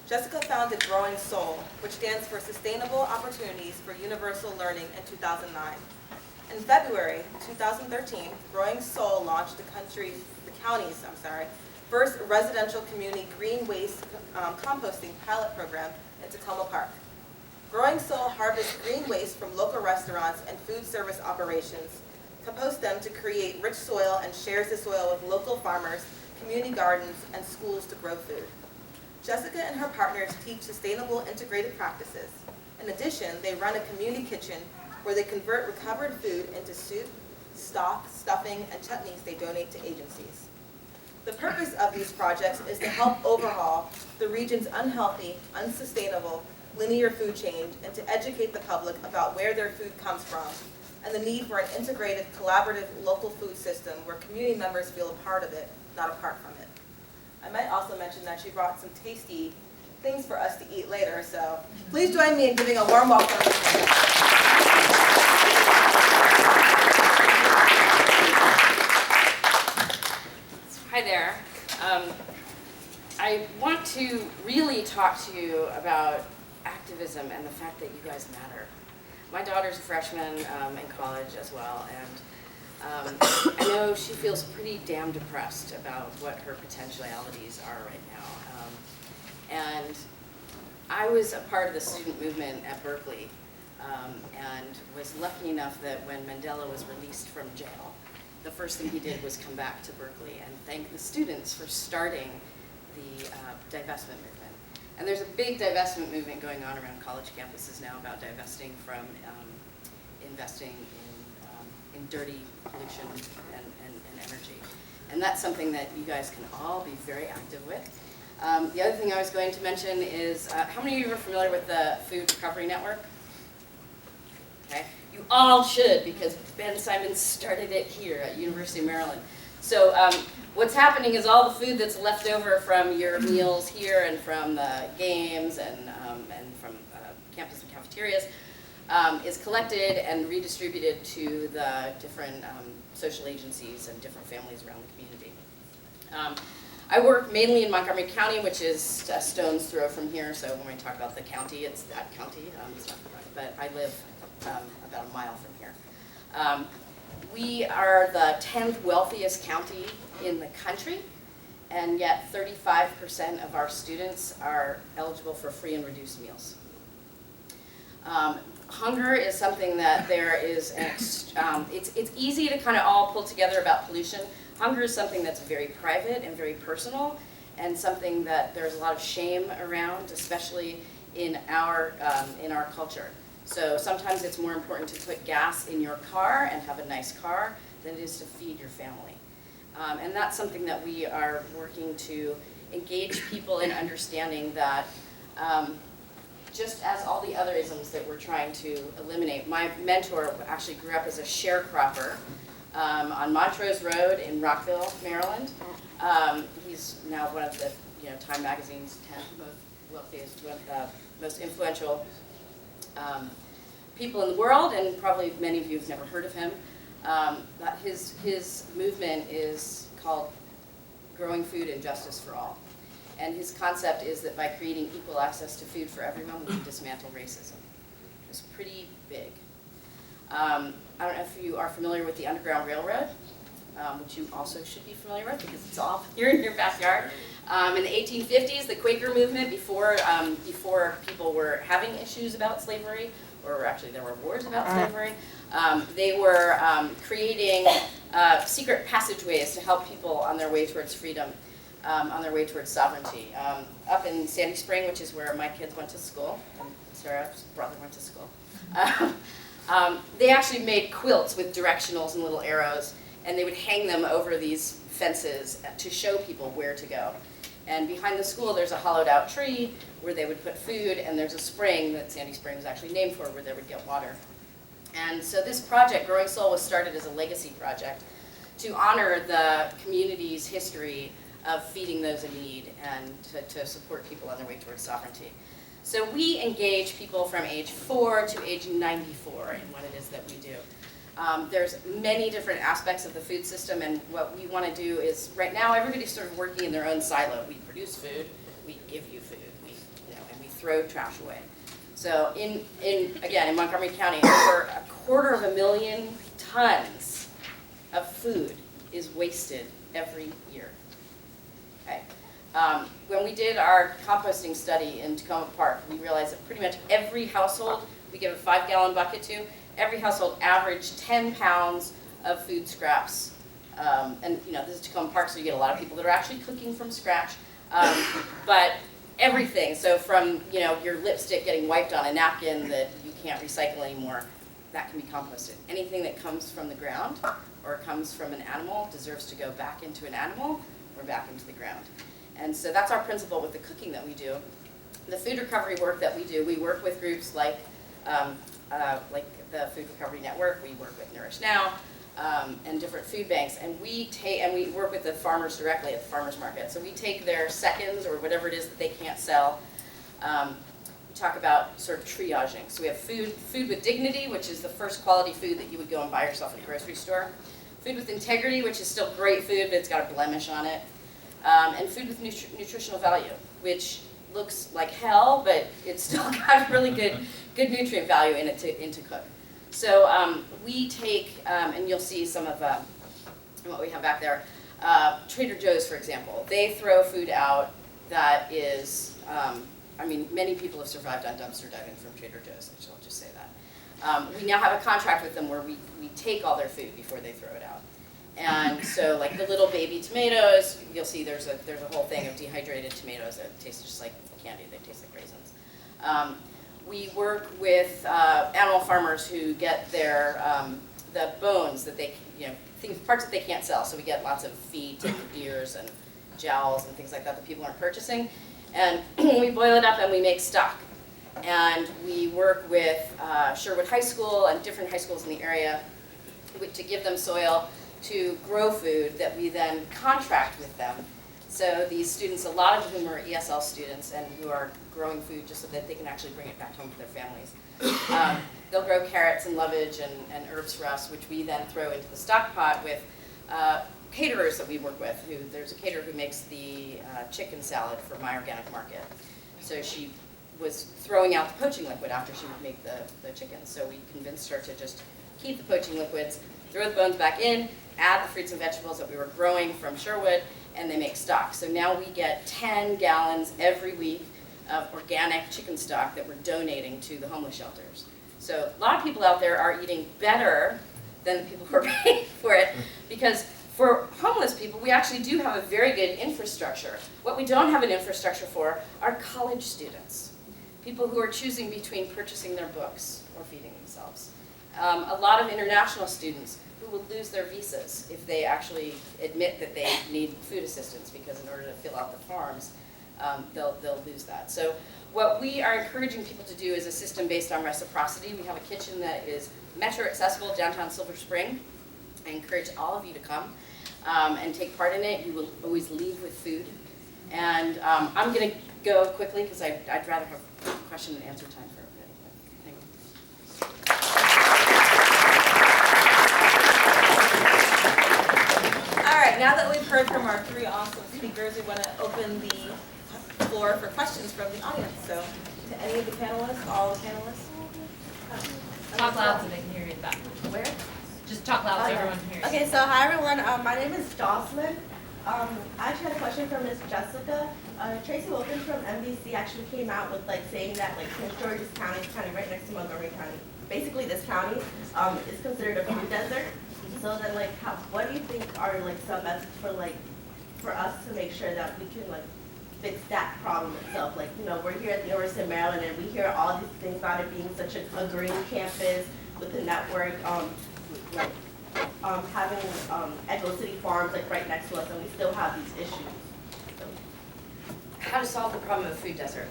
Jessica founded Growing Soul, which stands for Sustainable Opportunities for Universal Learning, in 2009. In February 2013, Growing Soul launched the county's first residential community green waste composting pilot program in Tacoma Park. Growing Soul harvests green waste from local restaurants and food service operations, composts them to create rich soil, and shares the soil with local farmers, community gardens, and schools to grow food. Jessica and her partners teach sustainable integrated practices. In addition, they run a community kitchen where they convert recovered food into soup, stock, stuffing, and chutneys they donate to agencies. The purpose of these projects is to help overhaul the region's unhealthy, unsustainable, linear food chain, and to educate the public about where their food comes from and the need for an integrated, collaborative local food system where community members feel a part of it, not apart from it. I might also mention that she brought some tasty things for us to eat later, so please join me in giving a warm welcome. Hi there. I want to really talk to you about activism and the fact that you guys matter. My daughter's a freshman in college as well, and I know she feels pretty damn depressed about what her potentialities are right now. And I was a part of the student movement at Berkeley, and was lucky enough that when Mandela was released from jail, the first thing he did was come back to Berkeley and thank the students for starting the divestment movement. And there's a big divestment movement going on around college campuses now about divesting from investing in dirty pollution and energy. And that's something that you guys can all be very active with. The other thing I was going to mention is, how many of you are familiar with the Food Recovery Network? Okay. You all should, because Ben Simon started it here at University of Maryland. So what's happening is all the food that's left over from your meals here and from the games and from campus and cafeterias is collected and redistributed to the different social agencies and different families around the community. I work mainly in Montgomery County, which is a stone's throw from here, so when we talk about the county, it's that county. It's not right, but I live about a mile from here. We are the 10th wealthiest county in the country, and yet 35% of our students are eligible for free and reduced meals. Hunger is something that there is, it's easy to kind of all pull together about pollution. Hunger is something that's very private and very personal, and something that there's a lot of shame around, especially in our culture. So sometimes it's more important to put gas in your car and have a nice car than it is to feed your family. And that's something that we are working to engage people in understanding that just as all the other isms that we're trying to eliminate. My mentor actually grew up as a sharecropper on Montrose Road in Rockville, Maryland. He's now one of the Time Magazine's 10 most wealthiest, most influential people in the world, and probably many of you have never heard of him. His movement is called Growing Food and Justice for All. And his concept is that by creating equal access to food for everyone, we can dismantle racism. It's pretty big. I don't know if you are familiar with the Underground Railroad. which you also should be familiar with because it's all here in your backyard. In the 1850s, the Quaker movement, before people were having issues about slavery, or actually there were wars about slavery, they were creating secret passageways to help people on their way towards freedom, on their way towards sovereignty. Up in Sandy Spring, which is where my kids went to school, and Sarah's brother went to school, they actually made quilts with directionals and little arrows, and they would hang them over these fences to show people where to go. And behind the school, there's a hollowed out tree where they would put food, and there's a spring that Sandy Spring was actually named for where they would get water. And so this project, Growing Soul, was started as a legacy project to honor the community's history of feeding those in need and to support people on their way towards sovereignty. So we engage people from age 4 to age 94 in what it is that we do. There's many different aspects of the food system, and what we want to do is, right now everybody's sort of working in their own silo. We produce food, we give you food, and we throw trash away. So again, in Montgomery County, over 250,000 tons of food is wasted every year. Okay. When we did our composting study in Tacoma Park, we realized that pretty much every household we give a 5-gallon bucket to, every household averaged 10 pounds of food scraps. And this is Tacoma Park, so you get a lot of people that are actually cooking from scratch. But everything, so from your lipstick getting wiped on a napkin that you can't recycle anymore, that can be composted. Anything that comes from the ground or comes from an animal deserves to go back into an animal or back into the ground. And so that's our principle with the cooking that we do. The food recovery work that we do, we work with groups like the Food Recovery Network, we work with Nourish Now, and different food banks, and we work with the farmers directly at the farmers market. So we take their seconds or whatever it is that they can't sell. We talk about sort of triaging. So we have food with dignity, which is the first quality food that you would go and buy yourself at a grocery store. Food with integrity, which is still great food, but it's got a blemish on it. And food with nutritional value, which looks like hell, but it's still got really good nutrient value in it to cook. So we take, and you'll see some of what we have back there. Trader Joe's, for example, they throw food out that is, many people have survived on dumpster diving from Trader Joe's, I'll just say that. We now have a contract with them where we take all their food before they throw it out. And so like the little baby tomatoes, you'll see there's a whole thing of dehydrated tomatoes that taste just like candy, they taste like raisins. We work with animal farmers who get their, the bones that they, parts that they can't sell. So we get lots of feet and ears and jowls and things like that people aren't purchasing. And we boil it up and we make stock. And we work with Sherwood High School and different high schools in the area to give them soil to grow food that we then contract with them. So these students, a lot of whom are ESL students and who are growing food just so that they can actually bring it back home to their families. They'll grow carrots and lovage and herbs for us, which we then throw into the stock pot with caterers that we work with. There's a caterer who makes the chicken salad for my organic market. So she was throwing out the poaching liquid after she would make the chicken. So we convinced her to just keep the poaching liquids, throw the bones back in, add the fruits and vegetables that we were growing from Sherwood, and they make stock. So now we get 10 gallons every week of organic chicken stock that we're donating to the homeless shelters. So a lot of people out there are eating better than the people who are paying for it, because for homeless people, we actually do have a very good infrastructure. What we don't have an infrastructure for are college students, people who are choosing between purchasing their books or feeding themselves. A lot of international students who will lose their visas if they actually admit that they need food assistance, because in order to fill out the forms, they'll lose that. So what we are encouraging people to do is a system based on reciprocity. We have a kitchen that is metro accessible downtown Silver Spring. I encourage all of you to come and take part in it. You will always leave with food. And I'm going to go quickly because I'd rather have question and answer time for everybody. All right, now that we've heard from our three awesome speakers, we want to open the floor for questions from the audience. So to any of the panelists, all the panelists. Talk loud so they can hear you back. Where? Just talk loud so everyone hears. Okay, so hi everyone. My name is Jocelyn. I actually had a question for Miss Jessica. Tracy Wilkins from NBC actually came out with saying that Prince George's County is kind of right next to Montgomery County. Basically, this county is considered a food desert. So then, what do you think are some methods for us to make sure that we can fix that problem itself? We're here at the University of Maryland, and we hear all these things about it being such a green campus with the network, having Echo City Farms right next to us, and we still have these issues. So. How to solve the problem of food desert.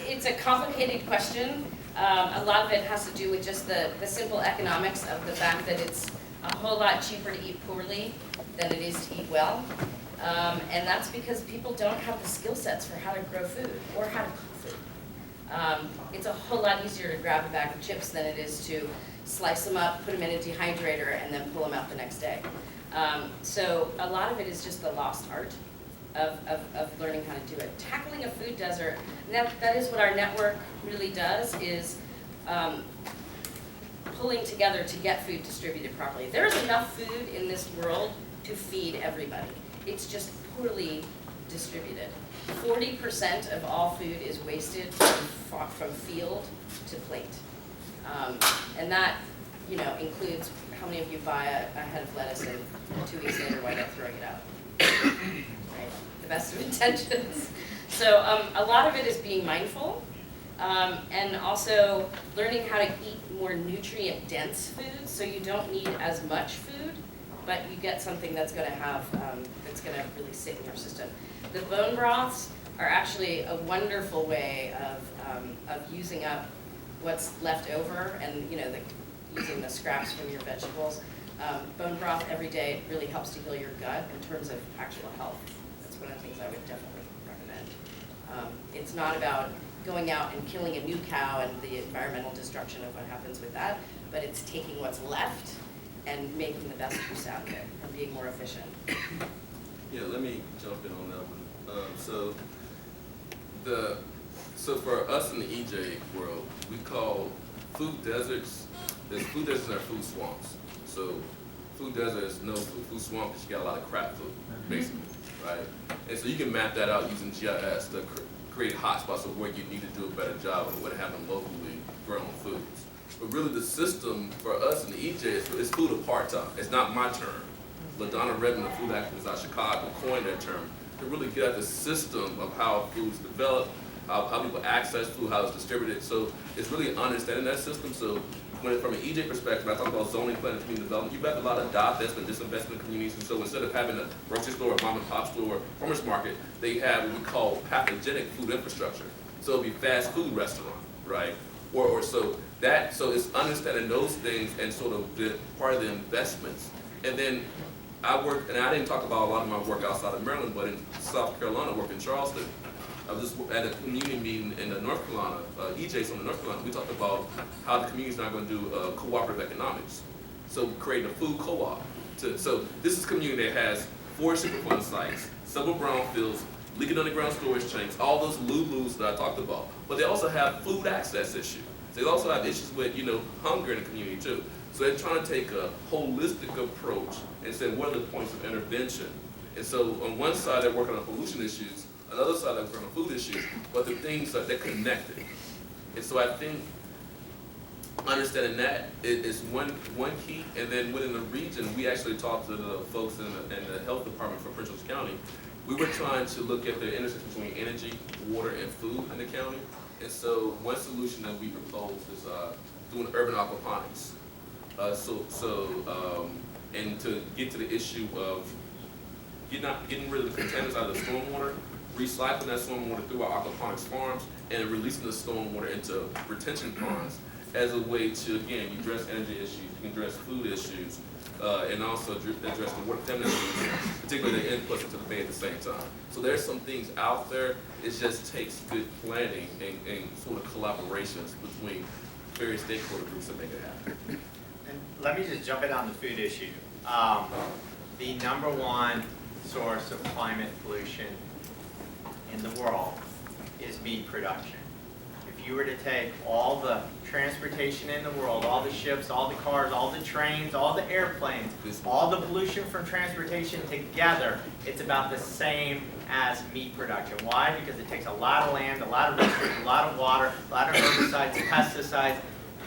It's a complicated question. A lot of it has to do with just the simple economics of the fact that it's a whole lot cheaper to eat poorly than it is to eat well. And that's because people don't have the skill sets for how to grow food or how to cook food. It's a whole lot easier to grab a bag of chips than it is to slice them up, put them in a dehydrator, and then pull them out the next day. So a lot of it is just the lost art of learning how to do it. Tackling a food desert, that is what our network really does, is pulling together to get food distributed properly. There's enough food in this world to feed everybody. It's just poorly distributed. 40% of all food is wasted from field to plate. And that, includes how many of you buy a head of lettuce and 2 weeks later wind up throwing it out. Right? The best of intentions. So a lot of it is being mindful, and also learning how to eat more nutrient-dense foods, so you don't need as much food, but you get something that's going to have that's going to really sit in your system. The bone broths are actually a wonderful way of using up what's left over, and using the scraps from your vegetables. Bone broth every day really helps to heal your gut in terms of actual health. That's one of the things I would definitely recommend. It's not about going out and killing a new cow and the environmental destruction of what happens with that, but it's taking what's left and making the best use out of it and being more efficient. Yeah, let me jump in on that one. So for us in the EJ world, we call food deserts, food deserts are food swamps. So food desert is no food. Food swamp is you got a lot of crap food, basically, right? And so you can map that out using GIS to create hotspots of where you need to do a better job of what having locally grown foods. But really the system for us in the EJ is food apartheid. It's not my term. LaDonna Redmond, a food activist out of Chicago, coined that term to really get at the system of how food's developed, how people access food, how it's distributed. So it's really understanding that system. So from an EJ perspective, I talk about zoning plan and community development. You've got a lot of divestment, disinvestment communities, and so instead of having a grocery store, a mom and pop store, farmer's market, they have what we call pathogenic food infrastructure. So it'll be fast food restaurant, right? So it's understanding those things and sort of the part of the investments. And then I worked, and I didn't talk about a lot of my work outside of Maryland, but in South Carolina, I worked in Charleston. I was just at a community meeting in North Carolina, EJ's on North Carolina. We talked about how the community's not going to do cooperative economics. So creating a food co-op. So this is a community that has 4 Superfund sites, several brownfields, leaking underground storage tanks, all those Lulus that I talked about. But they also have food access issues. They also have issues with, hunger in the community too. So they're trying to take a holistic approach and say, what are the points of intervention? And so on one side, they're working on pollution issues, another side, they're working on food issues, but the things they're connected. And so I think understanding that is one key. And then within the region, we actually talked to the folks in the health department for Prince George's County. We were trying to look at the intersection between energy, water, and food in the county. And so one solution that we proposed is doing urban aquaponics. And to get to the issue of getting rid of the contaminants out of the stormwater, recycling that stormwater through our aquaponics farms, and releasing the stormwater into retention ponds as a way to, again, you address energy issues, you can address food issues, and also address the water contaminants, particularly the inputs into the bay at the same time. So there's some things out there. It just takes good planning and sort of collaborations between various stakeholder groups to make it happen. And let me just jump in on the food issue. The #1 source of climate pollution in the world is meat production. If you you were to take all the transportation in the world, all the ships, all the cars, all the trains, all the airplanes, all the pollution from transportation together, it's about the same as meat production. Why? Because it takes a lot of land, a lot of resources, a lot of water, a lot of herbicides, pesticides,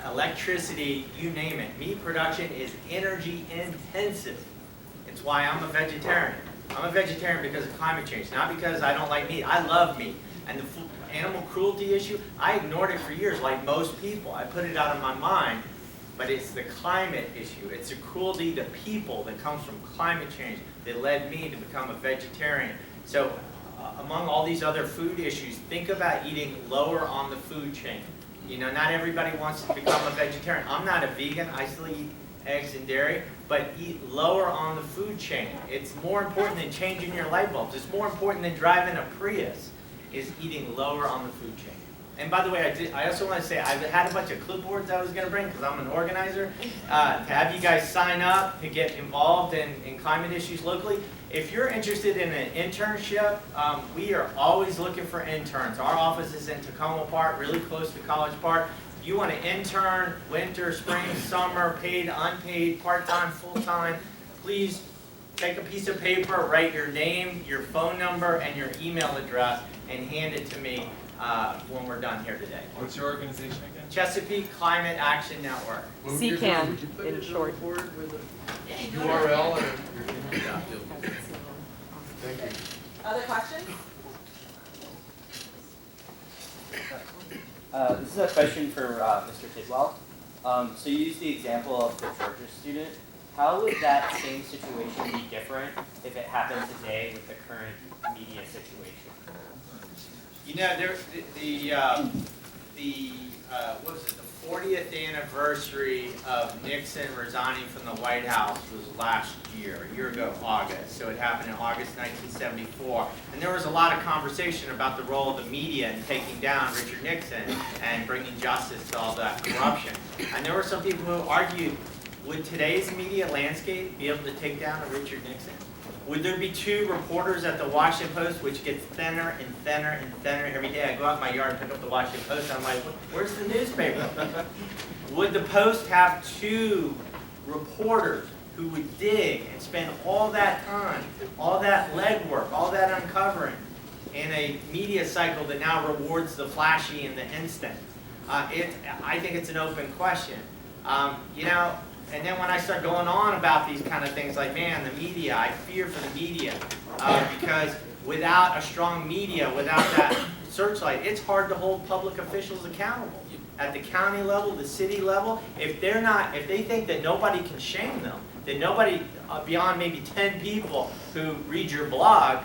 electricity, you name it. Meat production is energy intensive. It's why I'm a vegetarian. I'm a vegetarian because of climate change, not because I don't like meat. I love meat. And the animal cruelty issue, I ignored it for years like most people. I put it out of my mind, but it's the climate issue. It's the cruelty to people that comes from climate change that led me to become a vegetarian. So among all these other food issues, think about eating lower on the food chain. You know, not everybody wants to become a vegetarian. I'm not a vegan. I still eat eggs and dairy, but eat lower on the food chain. It's more important than changing your light bulbs. It's more important than driving a Prius, is eating lower on the food chain. And by the way, I also want to say, I've had a bunch of clipboards I was going to bring because I'm an organizer, to have you guys sign up to get involved in climate issues locally. If you're interested in an internship, we are always looking for interns. Our office is in Tacoma Park, really close to College Park. If you want to intern, winter, spring, summer, paid, unpaid, part-time, full-time, please take a piece of paper, write your name, your phone number, and your email address, and hand it to me when we're done here today. What's your organization again? Chesapeake Climate Action Network. CCAN in short. URL or? Thank you. Other questions? This is a question for Mr. Tidwell. So you used the example of the Georgia student. How would that same situation be different if it happened today with the current media situation? You know, what was it? The 40th anniversary of Nixon resigning from the White House was last year, a year ago, August. So it happened in August 1974. And there was a lot of conversation about the role of the media in taking down Richard Nixon and bringing justice to all that corruption. And there were some people who argued, would today's media landscape be able to take down a Richard Nixon? Would there be two reporters at the Washington Post, which gets thinner and thinner and thinner every day? I go out in my yard and pick up the Washington Post, and I'm like, where's the newspaper? Would the Post have two reporters who would dig and spend all that time, all that legwork, all that uncovering in a media cycle that now rewards the flashy and the instant? I think it's an open question. You know, and then when I start going on about these kind of things like, man, the media, I fear for the media. Because without a strong media, without that searchlight, it's hard to hold public officials accountable. At the county level, the city level, if they think that nobody can shame them, that nobody beyond maybe 10 people who read your blog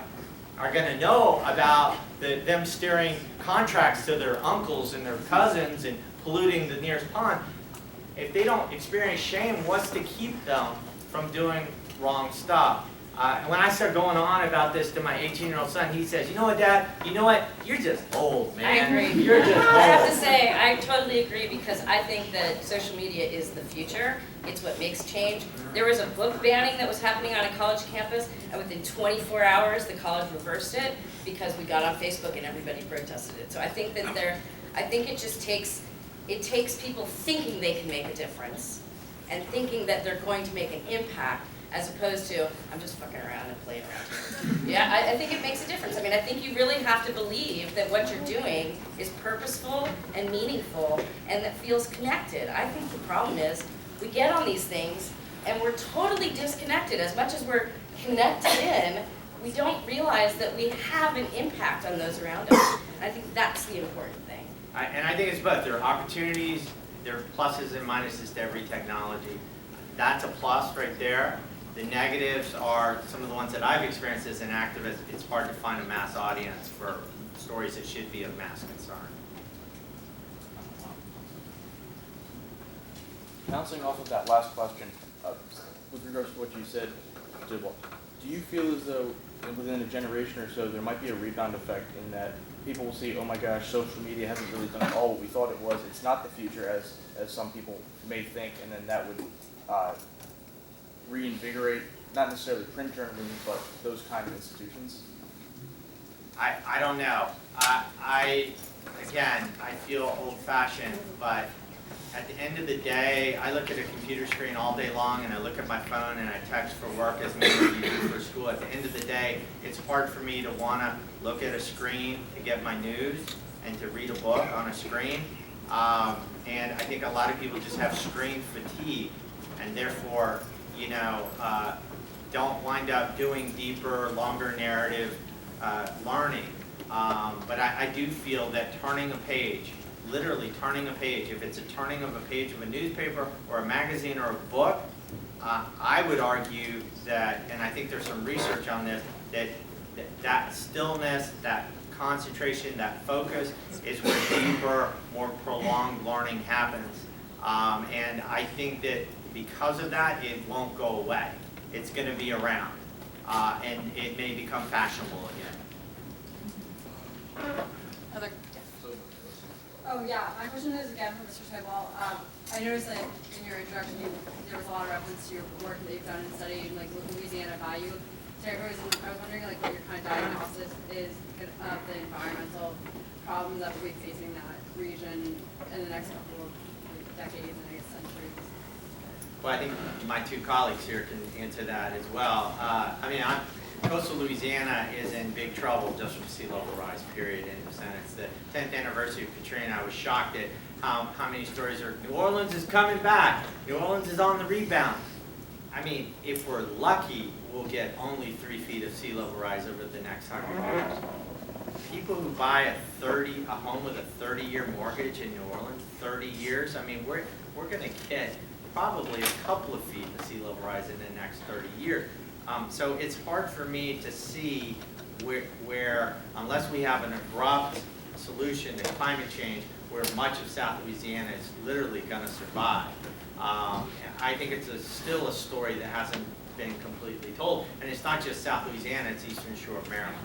are going to know about them steering contracts to their uncles and their cousins and polluting the nearest pond, if they don't experience shame, what's to keep them from doing wrong stuff? When I start going on about this to my 18-year-old son, he says, you know what, Dad? You know what? You're just old, man. I agree. You're just old. I have to say, I totally agree because I think that social media is the future. It's what makes change. There was a book banning that was happening on a college campus, and within 24 hours, the college reversed it because we got on Facebook and everybody protested it. So I think that it just takes people thinking they can make a difference and thinking that they're going to make an impact as opposed to, I'm just fucking around and playing around. Yeah, I think it makes a difference. I mean, I think you really have to believe that what you're doing is purposeful and meaningful and that feels connected. I think the problem is we get on these things and we're totally disconnected. As much as we're connected in, we don't realize that we have an impact on those around us. I think that's the important thing. And I think it's both. There are opportunities, there are pluses and minuses to every technology. That's a plus right there. The negatives are some of the ones that I've experienced as an activist. It's hard to find a mass audience for stories that should be of mass concern. Bouncing off of that last question, with regards to what you said, Tidwell, do you feel as though within a generation or so there might be a rebound effect in that people will see, oh my gosh, social media hasn't really done all what we thought it was. It's not the future as some people may think, and then that would reinvigorate, not necessarily print journalism, but those kind of institutions? I don't know. again, I feel old-fashioned, but at the end of the day, I look at a computer screen all day long, and I look at my phone, and I text for work as many of you do for school. At the end of the day, it's hard for me to want to look at a screen to get my news and to read a book on a screen. And I think a lot of people just have screen fatigue, and therefore, you know, don't wind up doing deeper, longer narrative learning. But I do feel that turning a page, literally turning a page, if it's a turning of a page of a newspaper or a magazine or a book, I would argue that, and I think there's some research on this, that stillness, that concentration, that focus is where deeper, more prolonged learning happens. And I think that because of that, it won't go away. It's going to be around, and it may become fashionable again. Other, Oh yeah, my question is again for Mr. Tidwell. I noticed that in your introduction there was a lot of reference to your work that you've done in studying like Louisiana value territories, and I was wondering like what your kind of diagnosis is of the environmental problems that we'll be facing in that region in the next couple of decades and I guess centuries. Well, I think my two colleagues here can answer that as well. I mean, coastal Louisiana is in big trouble just from sea level rise, period, end of sentence. The 10th anniversary of Katrina, I was shocked at how many stories are, New Orleans is coming back, New Orleans is on the rebound. I mean, if we're lucky, we'll get only 3 feet of sea level rise over the next 100 years. People who buy a home with a 30-year mortgage in New Orleans, 30 years, I mean, we're going to get probably a couple of feet of sea level rise in the next 30 years. So it's hard for me to see where, unless we have an abrupt solution to climate change, where much of South Louisiana is literally going to survive. I think it's still a story that hasn't been completely told. And it's not just South Louisiana, it's Eastern Shore of Maryland.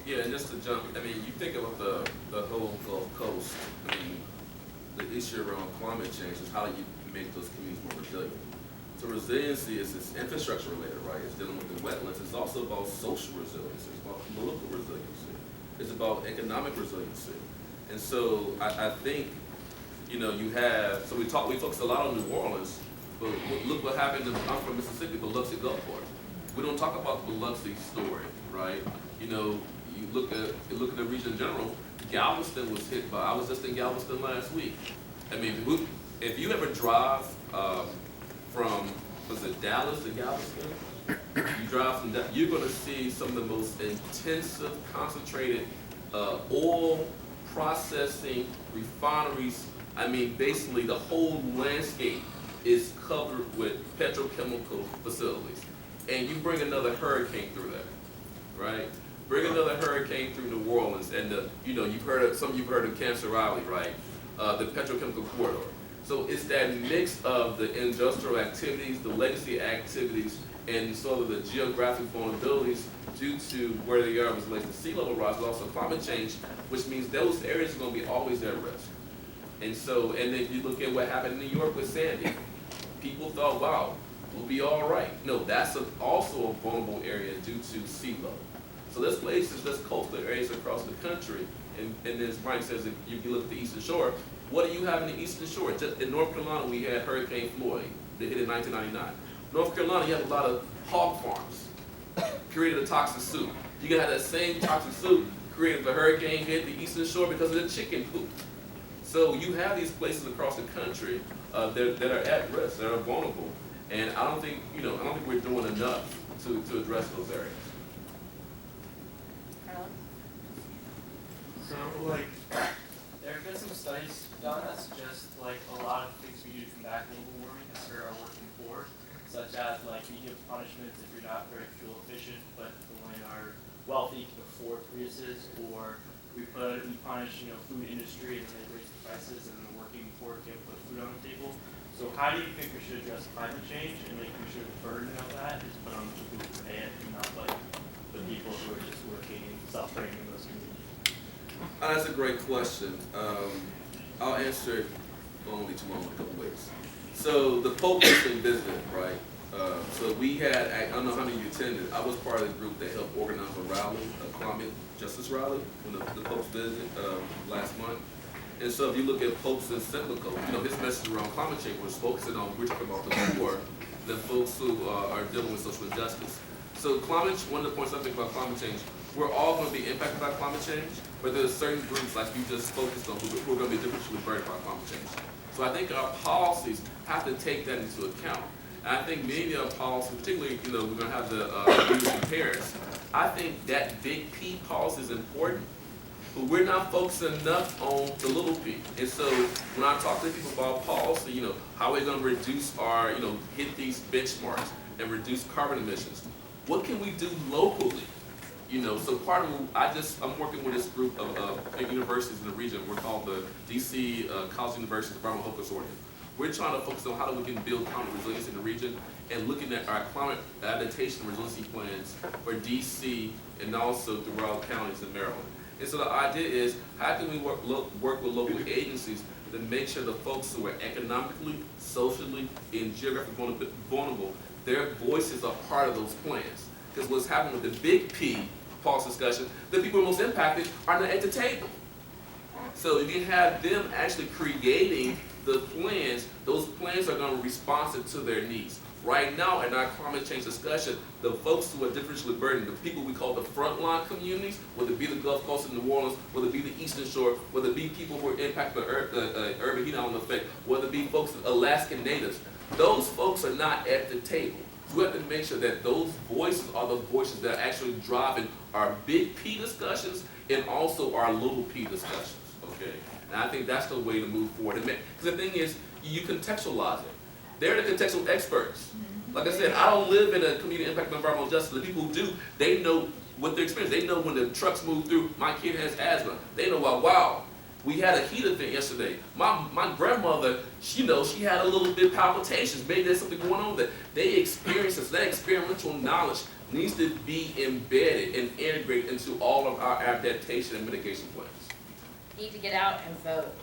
Yeah, and just to jump, I mean, you think about the whole Gulf Coast, I mean, the issue around climate change is how do you make those communities more resilient? So resiliency is infrastructure related, right? It's dealing with the wetlands. It's also about social resiliency. It's about political resiliency. It's about economic resiliency. And so I think, you know, you have, so we focus a lot on New Orleans, but look what happened, I'm from Mississippi, Biloxi Gulfport. We don't talk about the Biloxi story, right? You know, you look at the region in general, Galveston was hit by, I was just in Galveston last week. I mean, if you ever drive from, was it Dallas to Galveston? You drive from that, you're going to see some of the most intensive, concentrated oil processing refineries. I mean, basically the whole landscape is covered with petrochemical facilities. And you bring another hurricane through that, right? Bring another hurricane through New Orleans, and you know, you've heard of Cancer Alley, right? The petrochemical corridor. So it's that mix of the industrial activities, the legacy activities, and sort of the geographic vulnerabilities due to where they are as relates to sea level rise, but also climate change, which means those areas are going to be always at risk. And so, and then you look at what happened in New York with Sandy. People thought, wow, we'll be all right. No, that's also a vulnerable area due to sea level. So there's places, there's coastal areas across the country, and as Mike says, if you look at the Eastern Shore, what do you have in the Eastern Shore? Just in North Carolina, we had Hurricane Floyd that hit in 1999. North Carolina, you have a lot of hog farms, created a toxic soup. You can have that same toxic soup created if a hurricane hit the Eastern Shore because of the chicken poop. So you have these places across the country that are at risk, that are vulnerable, and I don't think we're doing enough to address those areas. So, like, there have been some studies done that suggest, like, a lot of things we do to combat global warming are working for, such as, like, we give punishments if you're not very fuel efficient, but when are wealthy can afford Priuses, or we punish, food industry and they raise the prices, and the working poor can't put food on the table. So how do you think we should address climate change and making sure the burden of that is put on the people who pay it, and not like the people who are just working and suffering in those communities? That's a great question. I'll answer it only tomorrow in a couple ways. So the Pope was in visit, right? So we had, I don't know how many of you attended, I was part of the group that helped organize a rally, a climate justice rally, when the Pope's visited last month. And so if you look at Pope's encyclical, his message around climate change was focusing on, we're talking about the poor, the folks who are dealing with social injustice. So one of the points I think about climate change, we're all going to be impacted by climate change, but there's certain groups like you just focused on who are going to be differentially burdened by climate change. So I think our policies have to take that into account. And I think many of our policies, particularly, we're going to have the youth and parents, I think that big P policy is important, but we're not focusing enough on the little p. And so when I talk to people about policy, how are we going to reduce our, hit these benchmarks and reduce carbon emissions? What can we do locally? So part of I'm working with this group of universities in the region. We're called the DC College University Environmental Health Consortium. We're trying to focus on how we can build climate resilience in the region and looking at our climate adaptation resiliency plans for DC and also throughout counties in Maryland. And so the idea is, how can we work with local agencies to make sure the folks who are economically, socially, and geographically vulnerable, their voices are part of those plans. Because what's happening with the big P policy discussion, the people who are most impacted are not at the table. So if you have them actually creating the plans, those plans are going to be responsive to their needs. Right now in our climate change discussion, the folks who are differentially burdened, the people we call the frontline communities, whether it be the Gulf Coast of New Orleans, whether it be the Eastern Shore, whether it be people who are impacted by urban heat island effect, whether it be folks, Alaskan natives, those folks are not at the table. So we have to make sure that those voices are the voices that are actually driving our big P discussions and also our little p discussions, okay? And I think that's the way to move forward. Because the thing is, you contextualize it. They're the contextual experts. Like I said, I don't live in a community impact of environmental justice. The people who do, they know what their experience. They know when the trucks move through, my kid has asthma. They know, wow, we had a heat event yesterday. My grandmother, she had a little bit of palpitations. Maybe there's something going on there. They experience this. That experiential knowledge needs to be embedded and integrated into all of our adaptation and mitigation plans. Need to get out and vote.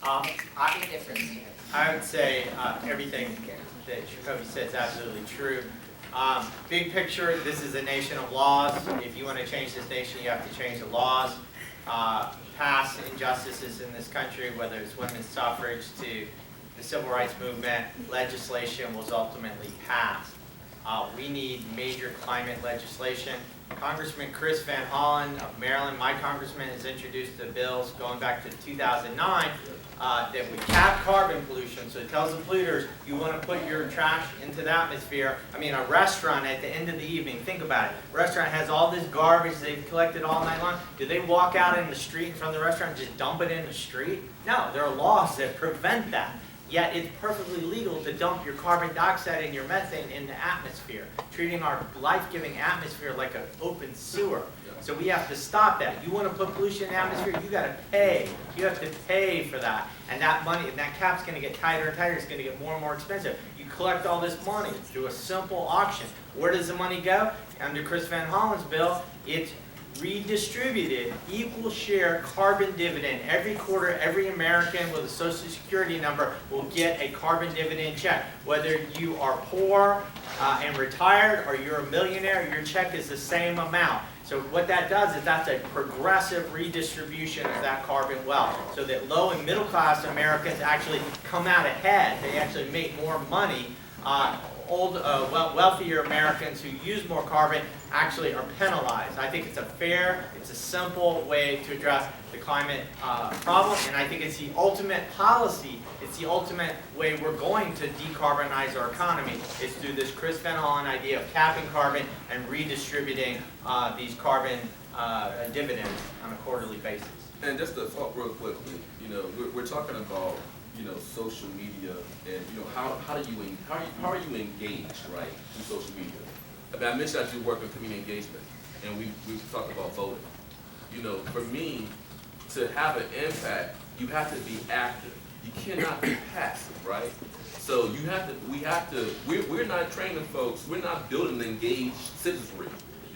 Big difference here. I would say everything that Sacoby said is absolutely true. Big picture, this is a nation of laws. If you want to change this nation, you have to change the laws. Past injustices in this country, whether it's women's suffrage to the civil rights movement, legislation was ultimately passed. We need major climate legislation. Congressman Chris Van Hollen of Maryland, my congressman, has introduced the bills going back to 2009 that would cap carbon pollution. So it tells the polluters, you want to put your trash into the atmosphere. I mean, a restaurant at the end of the evening, think about it. A restaurant has all this garbage they've collected all night long. Do they walk out in the street in front of the restaurant and just dump it in the street? No, there are laws that prevent that. Yet it's perfectly legal to dump your carbon dioxide and your methane in the atmosphere, treating our life-giving atmosphere like an open sewer. So we have to stop that. You want to put pollution in the atmosphere, you got to pay. You have to pay for that. And that money, and that cap's going to get tighter and tighter. It's going to get more and more expensive. You collect all this money through a simple auction. Where does the money go? Under Chris Van Hollen's bill, it's redistributed, equal share carbon dividend. Every quarter, every American with a Social Security number will get a carbon dividend check. Whether you are poor and retired or you're a millionaire, your check is the same amount. So what that does is that's a progressive redistribution of that carbon wealth, so that low and middle class Americans actually come out ahead. They actually make more money. Wealthier Americans who use more carbon actually are penalized. I think it's a fair, it's a simple way to address the climate problem, and I think it's the ultimate policy, it's the ultimate way we're going to decarbonize our economy, is through this Chris Van Hollen idea of capping carbon and redistributing these carbon dividends on a quarterly basis. And just to talk real quickly, we're talking about social media, and how are you engaged, right, through social media? I mean, I mentioned I do work in community engagement, and we've talked about voting. For me, to have an impact, you have to be active. You cannot be passive, right? So we're not training folks, we're not building an engaged citizenry.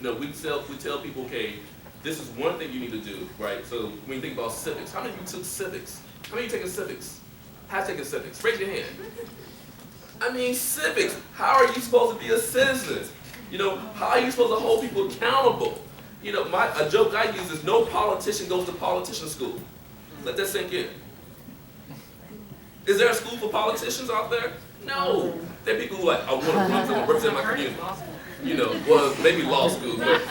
We tell people, okay, this is one thing you need to do, right? So when you think about civics, how many of you took civics? How many of you taking civics? Have taken civics? Raise your hand. I mean, civics. How are you supposed to be a citizen? You know, how are you supposed to hold people accountable? You know, a joke I use is no politician goes to politician school. Let that sink in. Is there a school for politicians out there? No. There are people who I want to run, I want to represent my community. You know, well, maybe law school, but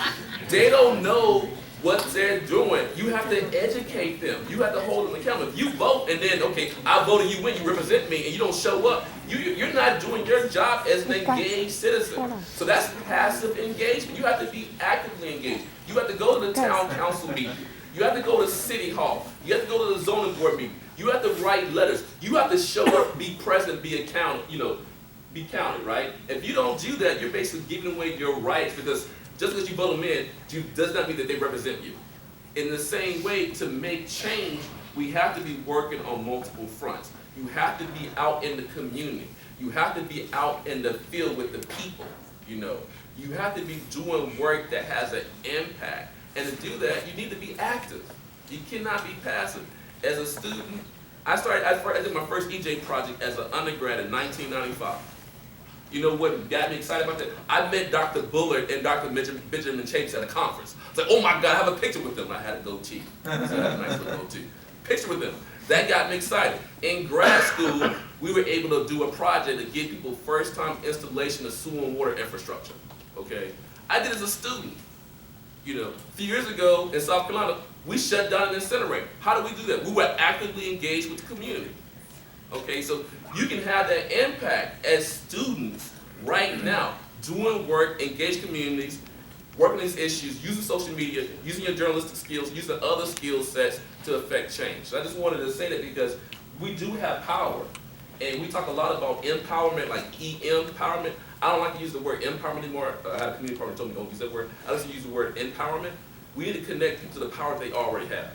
they don't know what they're doing. You have to educate them. You have to hold them accountable. If you vote and then, okay, I voted you win, you represent me, and you don't show up, you're not doing your job as an engaged citizen. So that's passive engagement. You have to be actively engaged. You have to go to the town council meeting. You have to go to city hall. You have to go to the zoning board meeting. You have to write letters. You have to show up, be present, be accounted, be counted, right? If you don't do that, you're basically giving away your rights, because just because you vote them in, does not mean that they represent you. In the same way, to make change, we have to be working on multiple fronts. You have to be out in the community. You have to be out in the field with the people, You have to be doing work that has an impact. And to do that, you need to be active. You cannot be passive. As a student, I did my first EJ project as an undergrad in 1995. You know what got me excited about that? I met Dr. Bullard and Dr. Benjamin Chapes at a conference. I was like, oh my God, I have a picture with them. I had a goatee. So I had a nice little goatee. Picture with them. That got me excited. In grad school, we were able to do a project to give people first-time installation of sewer and water infrastructure. Okay? I did it as a student. A few years ago in South Carolina, we shut down an incinerator. How did we do that? We were actively engaged with the community. Okay, so you can have that impact as students right now, doing work, engaged communities, working these issues, using social media, using your journalistic skills, using other skill sets to affect change. So I just wanted to say that because we do have power. And we talk a lot about empowerment, like empowerment. I don't like to use the word empowerment anymore. I had a community partner told me don't use that word. I like to use the word empowerment. We need to connect people to the power they already have.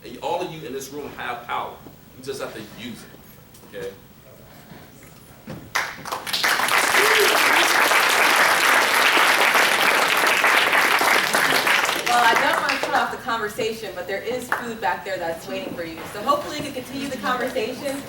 And all of you in this room have power. You just have to use it. Okay? Well, I don't want to cut off the conversation, but there is food back there that's waiting for you. So hopefully you can continue the conversation